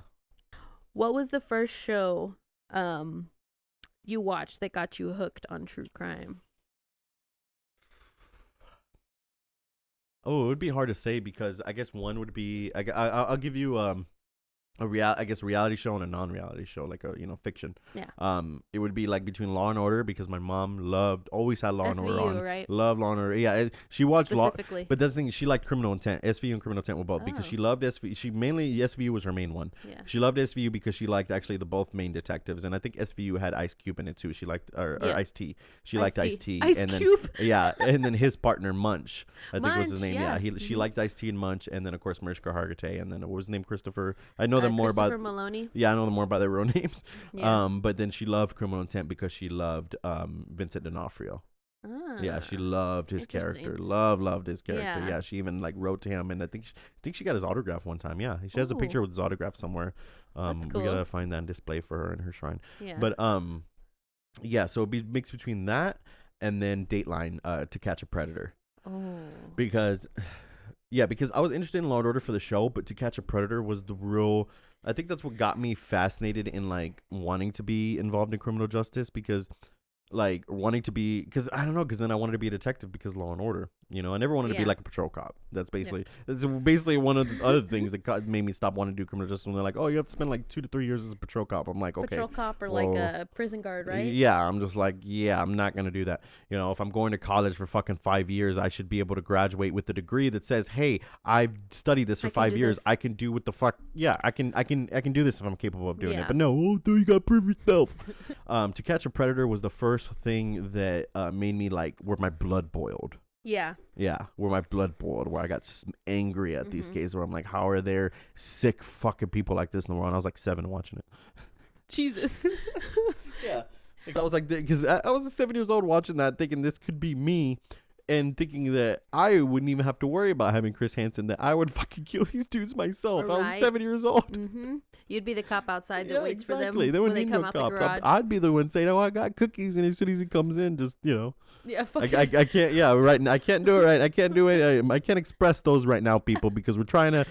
What was the first show you watched that got you hooked on true crime? Oh, it would be hard to say because I guess one would be I'll give you reality show and a non-reality show, like a fiction. Yeah. It would be like between Law and Order because my mom always had Law and Order on. Right? Love Law and Order. Yeah, she watched Law, specifically. but that's the thing. She liked Criminal Intent, SVU and Criminal Intent were both because Oh. she loved SVU. She mainly SVU was her main one. Yeah. She loved SVU because she liked actually the both main detectives, and I think SVU had Ice Cube in it too. She liked or Ice-T. She liked Ice-T. Ice and Cube. Then yeah, and then his partner Munch, I think was his Munch, name. yeah. She liked Ice-T and Munch, and then of course Mariska Hargitay, and then what was his name? Christopher. I know them more about. Maloney. Yeah, I know them more by their real names. Yeah. But then she loved Criminal Intent because she loved Vincent D'Onofrio. Ah, Yeah, she loved his interesting. character. Loved his character. Yeah. Yeah, she even wrote to him, and I think she got his autograph one time. Yeah, she has a picture Ooh. with his autograph somewhere. That's cool. We gotta find that and display for her in her shrine. Yeah. But yeah, so it'd be mixed between that and then Dateline, To Catch a Predator. Oh. Because I was interested in Law and Order for the show, but To Catch a Predator was the real. I think that's what got me fascinated in wanting to be involved in criminal justice because I don't know, because then I wanted to be a detective because Law and Order, I never wanted to be like a patrol cop. That's basically one of the other things that made me stop wanting to do criminal justice when they're like, oh, you have to spend 2 to 3 years as a patrol cop. I'm like, okay. Patrol cop or like a prison guard, right? Yeah, I'm just like, yeah, I'm not going to do that. If I'm going to college for fucking 5 years, I should be able to graduate with a degree that says, hey, I've studied this for 5 years. I can do what the fuck. Yeah, I can do this if I'm capable of doing it. But no, you got to prove yourself. To Catch a Predator was the first thing that made me where my blood boiled. Yeah. Yeah, where my blood boiled, where I got angry at these cases where I'm like, how are there sick fucking people like this in the world? And I was 7 watching it. Jesus. Yeah. I was like, because I was 7 years old watching that, thinking this could be me, and thinking that I wouldn't even have to worry about having Chris Hansen, that I would fucking kill these dudes myself. I was Right. 7 years old. Mm-hmm. You'd be the cop outside that waits for them They when wouldn't they need come no out the cop. garage. I'd be the one saying, "Oh, I got cookies," and as soon as he comes in, just Yeah, I can't. Yeah, right. I can't do it. Right. I can't do it. I can't express those right now, people, because we're trying to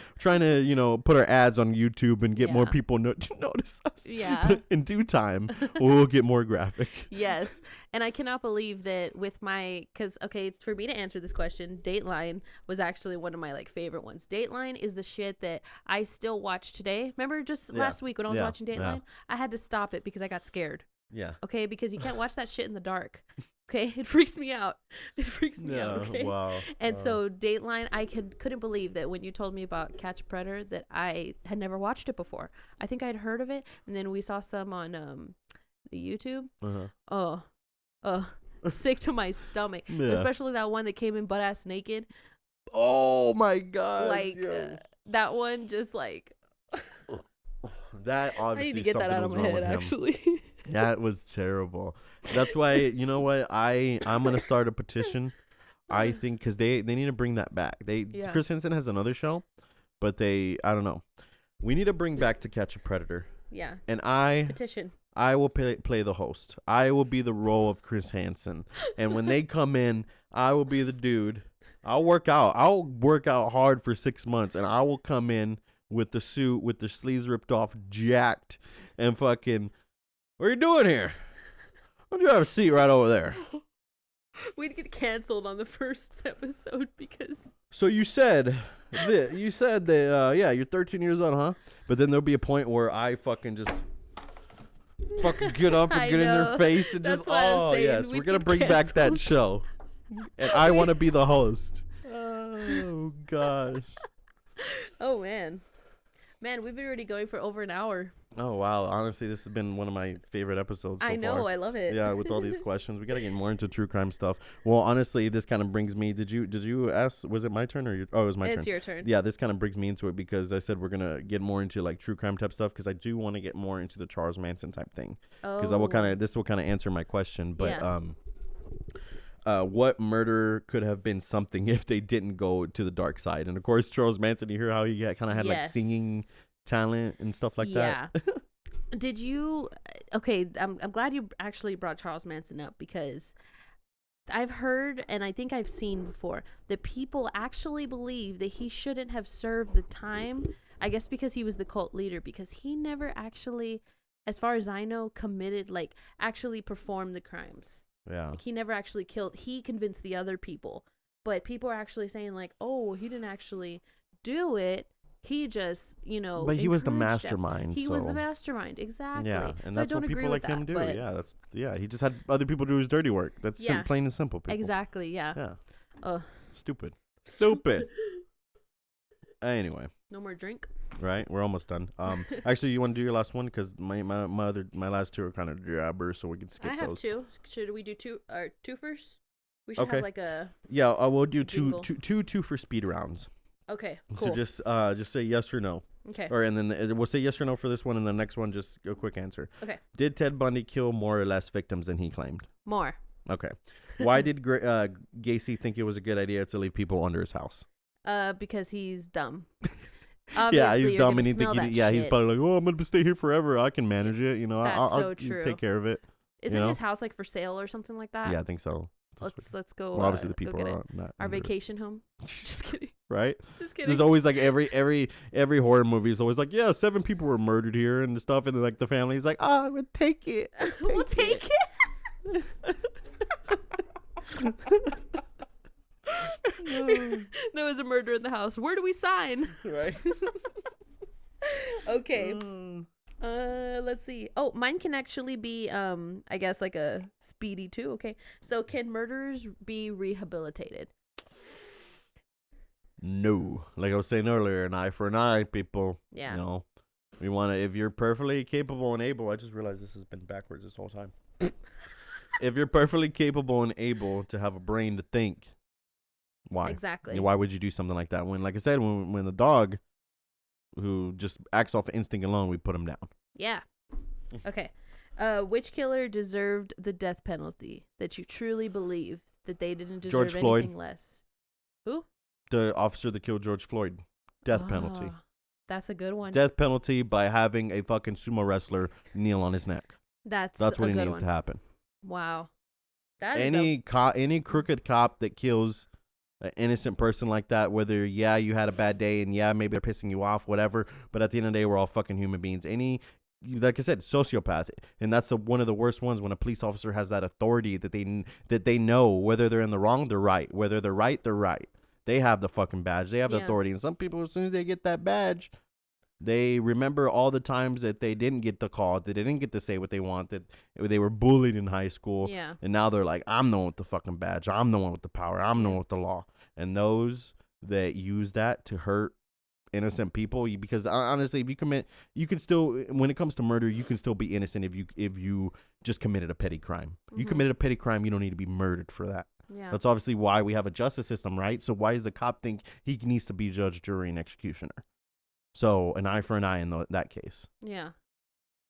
put our ads on YouTube and get more Yeah. people to notice us. Yeah. But in due time, we'll get more graphic. Yes. And I cannot believe that with because, okay, it's for me to answer this question. Dateline was actually one of my favorite ones. Dateline is the shit that I still watch today. Remember just last week when I was watching Dateline? I had to stop it because I got scared. Yeah. Okay, because you can't watch that shit in the dark. Okay, it freaks me out. It freaks me out. Okay. Wow. And so Dateline, I couldn't believe that when you told me about Catch a Predator that I had never watched it before. I think I'd heard of it, and then we saw some on the YouTube. Sick to my stomach. Yeah. Especially that one that came in butt ass naked. Oh my god. That one just that I obviously need to get that out of my head actually. That was terrible. That's why, you know what, I'm gonna start a petition. I think because they need to bring that back. Chris Hansen has another show, but I don't know. We need to bring back To Catch a Predator. Yeah. And Petition. I will play the host. I will be the role of Chris Hansen. And when they come in, I will be the dude. I'll work out hard for 6 months, and I will come in with the suit, with the sleeves ripped off, jacked, and fucking, what are you doing here? Why don't you have a seat right over there? We'd get canceled on the first episode because. So you said that you're 13 years old, huh? But then there'll be a point where I fucking just fucking get up and I get in their know. face and That's just, why I was oh saying yes, we'd we're gonna get bring back that canceled. show, and I want to be the host. Oh gosh. Oh man, we've been already going for over an hour. Oh wow. Honestly, this has been one of my favorite episodes so I know, far. I love it. Yeah, with all these questions, we gotta get more into true crime stuff. Well, honestly, this kind of brings me. Did you ask? Was it my turn or your? Oh, it was my turn. It's your turn. Yeah, this kind of brings me into it because I said we're gonna get more into true crime type stuff because I do want to get more into the Charles Manson type thing. Because this will kind of answer my question. But what murder could have been something if they didn't go to the dark side? And of course, Charles Manson. You hear how he kind of had singing talent and stuff like that. Did you? Okay, I'm glad you actually brought Charles Manson up because I've heard and I think I've seen before that people actually believe that he shouldn't have served the time. I guess because he was the cult leader, because he never actually, as far as I know, committed actually performed the crimes. Yeah. He never actually killed. He convinced the other people, but people are actually saying oh, he didn't actually do it. He just, But he was the encouraged them. mastermind. He was the mastermind, exactly. Yeah, and so that's what people like him do. Yeah, he just had other people do his dirty work. That's plain and simple, people. Exactly, yeah. Yeah. Stupid. Anyway. No more drink. Right, we're almost done. Actually, you want to do your last one because my last two are kind of jabbers, so we can skip those. I have two. Should we do two first? We should have a. Yeah, we'll do jingle. two for speed rounds. Okay, cool. So just say yes or no. Okay. Or and then we'll say yes or no for this one, and the next one just a quick answer. Okay. Did Ted Bundy kill more or less victims than he claimed? More. Okay. Why did Gacy think it was a good idea to leave people under his house? Because he's dumb. Yeah, he's dumb, and he's he's probably like, oh, I'm gonna stay here forever. I can manage it. I'll true. take care of it. Isn't his house for sale or something like that? Yeah, I think so. Let's go. Well, obviously, the go people get are it. not Our vacation home. Just kidding. Right? Just kidding. There's always every horror movie is always 7 people were murdered here and stuff, and then the family's like, oh, we'll take it. We'll take it. There was a murder in the house. Where do we sign? Right. Okay. Let's see. Oh, mine can actually be I guess a speedy too. Okay. So can murderers be rehabilitated? No. Like I was saying earlier, an eye for an eye, people. Yeah. We want to, if you're perfectly capable and able, I just realized this has been backwards this whole time. If you're perfectly capable and able to have a brain to think, why? Exactly. Why would you do something like that? When, like I said, when a dog who just acts off instinct alone, we put him down. Yeah. Okay. Which killer deserved the death penalty that you truly believe that they didn't deserve George Floyd. anything less? Who? The officer that killed George Floyd. Death penalty. Ah, that's a good one. Death penalty by having a fucking sumo wrestler kneel on his neck. That's what a good needs one. to happen. Wow. That Any crooked cop that kills an innocent person like that, whether you had a bad day and maybe they're pissing you off, whatever, but at the end of the day we're all fucking human beings. Like I said, sociopath, and that's one of the worst ones, when a police officer has that authority that they know whether they're in the wrong, they're right, whether they're right, they're right. They have the fucking badge, they have the authority, and some people, as soon as they get that badge, they remember all the times that they didn't get the call, that they didn't get to say what they wanted, they were bullied in high school, and now they're like, I'm the one with the fucking badge, I'm the one with the power, I'm the one with the law. And those that use that to hurt innocent people, because honestly, if you can still, when it comes to murder, you can still be innocent if you just committed a petty crime. You committed a petty crime, you don't need to be murdered for that. That's obviously why we have a justice system, right? So why does the cop think he needs to be judge, jury, and executioner? So an eye for an eye in that case. Yeah.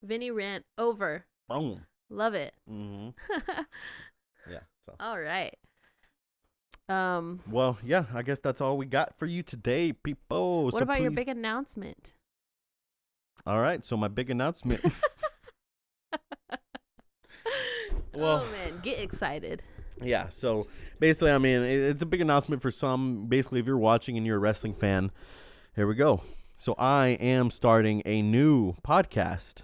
Vinny rant over. Boom. Love it. Mm-hmm. Yeah. So. All right. Well, yeah, I guess that's all we got for you today, people. What about your big announcement? All right, so my big announcement. Well, oh man, get excited. Yeah, so basically, I mean, it's a big announcement for some. Basically, if you're watching and you're a wrestling fan, here we go. So I am starting a new podcast,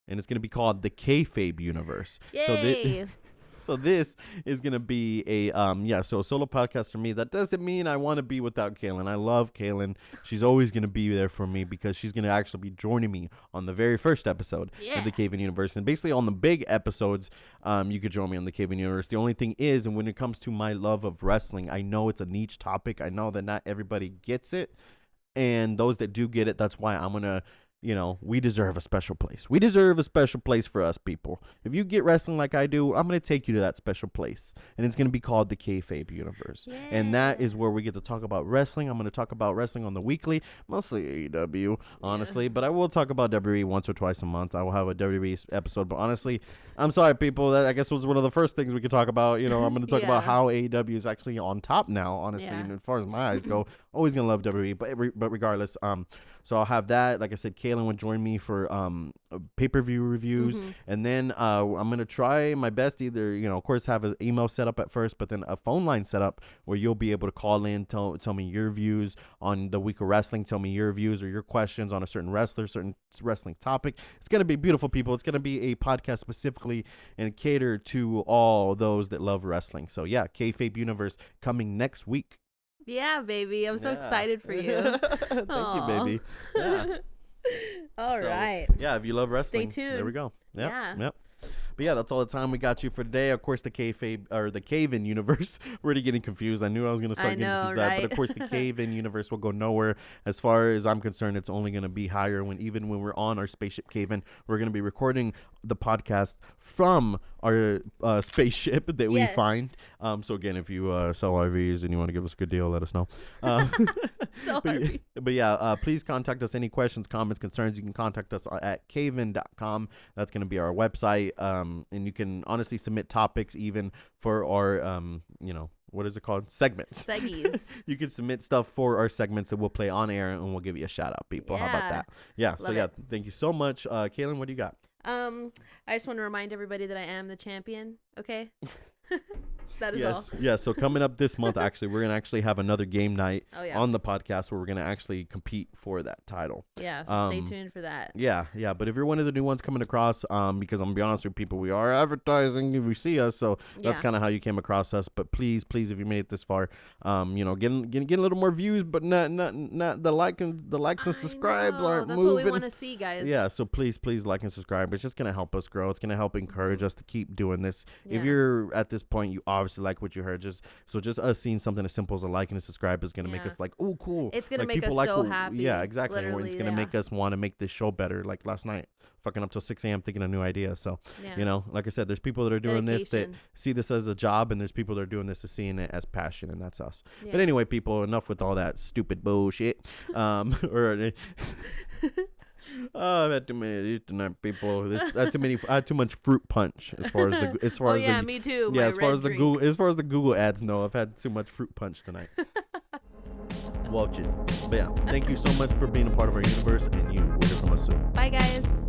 and it's going to be called the CayVin Universe. Yay! So this is going to be a so a solo podcast for me. That doesn't mean I want to be without Caylin. I love Caylin. She's always going to be there for me, because she's going to actually be joining me on the very first episode of the CayVin Universe. And basically on the big episodes, you could join me on the CayVin Universe. The only thing is, and when it comes to my love of wrestling, I know it's a niche topic. I know that not everybody gets it. And those that do get it, that's why I'm going to, we deserve a special place. We deserve a special place for us, people. If you get wrestling like I do, I'm going to take you to that special place. And it's going to be called the CayVin Universe. Yeah. And that is where we get to talk about wrestling. I'm going to talk about wrestling on the weekly, mostly AEW, honestly. Yeah. But I will talk about WWE once or twice a month. I will have a WWE episode. But honestly, I'm sorry, people. That I guess was one of the first things we could talk about. I'm going to talk about how AEW is actually on top now, honestly. And as far as my eyes go, always going to love WWE. But regardless, so I'll have that. Like I said, Caylin would join me for pay-per-view reviews. And then I'm going to try my best, either, of course, have an email set up at first, but then a phone line set up where you'll be able to call in, tell me your views on the week of wrestling, tell me your views or your questions on a certain wrestler, certain wrestling topic. It's going to be beautiful, people. It's going to be a podcast specifically and cater to all those that love wrestling. So, yeah, CayVin Universe coming next week. Yeah, baby. I'm so excited for you. Thank you, baby. Yeah. All right. Yeah, if you love wrestling, stay tuned. There we go. Yep. But yeah, that's all the time we got you for today. Of course, the CayVin Universe. We're already getting confused. I knew I was going to start getting confused. Right? But of course, the CayVin Universe will go nowhere. As far as I'm concerned, it's only going to be higher even when we're on our spaceship CayVin. We're going to be recording the podcast from our spaceship that we find. So again, if you sell RVs and you want to give us a good deal, let us know. But yeah, please contact us. Any questions, comments, concerns, you can contact us at CayVin.com. That's going to be our website. And you can honestly submit topics even for our, what is it called? Segments. Seggies. You can submit stuff for our segments that we'll play on air, and we'll give you a shout out, people. How about that? Yeah. Love it. Thank you so much. Caylin, what do you got? I just want to remind everybody that I am the champion. Okay. That is all. Yeah, so coming up this month, actually, we're going to actually have another game night on the podcast where we're going to actually compete for that title. Yeah, so stay tuned for that. Yeah, but if you're one of the new ones coming across, because I'm going to be honest with people, we are advertising if you see us, so that's kind of how you came across us. But please, if you made it this far, get a little more views, but not the likes and subscribes aren't that's moving. What we want to see, guys. Yeah, so please like and subscribe. It's just going to help us grow. It's going to help encourage us to keep doing this. If you're at this point, you obviously like what you heard. Just us seeing something as simple as a like and a subscribe is going to make us like, oh, cool. It's going to make us so happy. Yeah, exactly. It's going to make us want to make this show better. Like last night, fucking up till 6 a.m. thinking a new idea. So, like I said, there's people that are doing this that see this as a job, and there's people that are doing this as seeing it as passion, and that's us. But anyway, people, enough with all that stupid bullshit. Oh, I've had too many of these tonight, people. I had too much fruit punch as far as me too. Yeah, my as far red as the drink. Google ads know, I've had too much fruit punch tonight. But yeah, thank you so much for being a part of our universe, and you will hear from us soon. Bye, guys.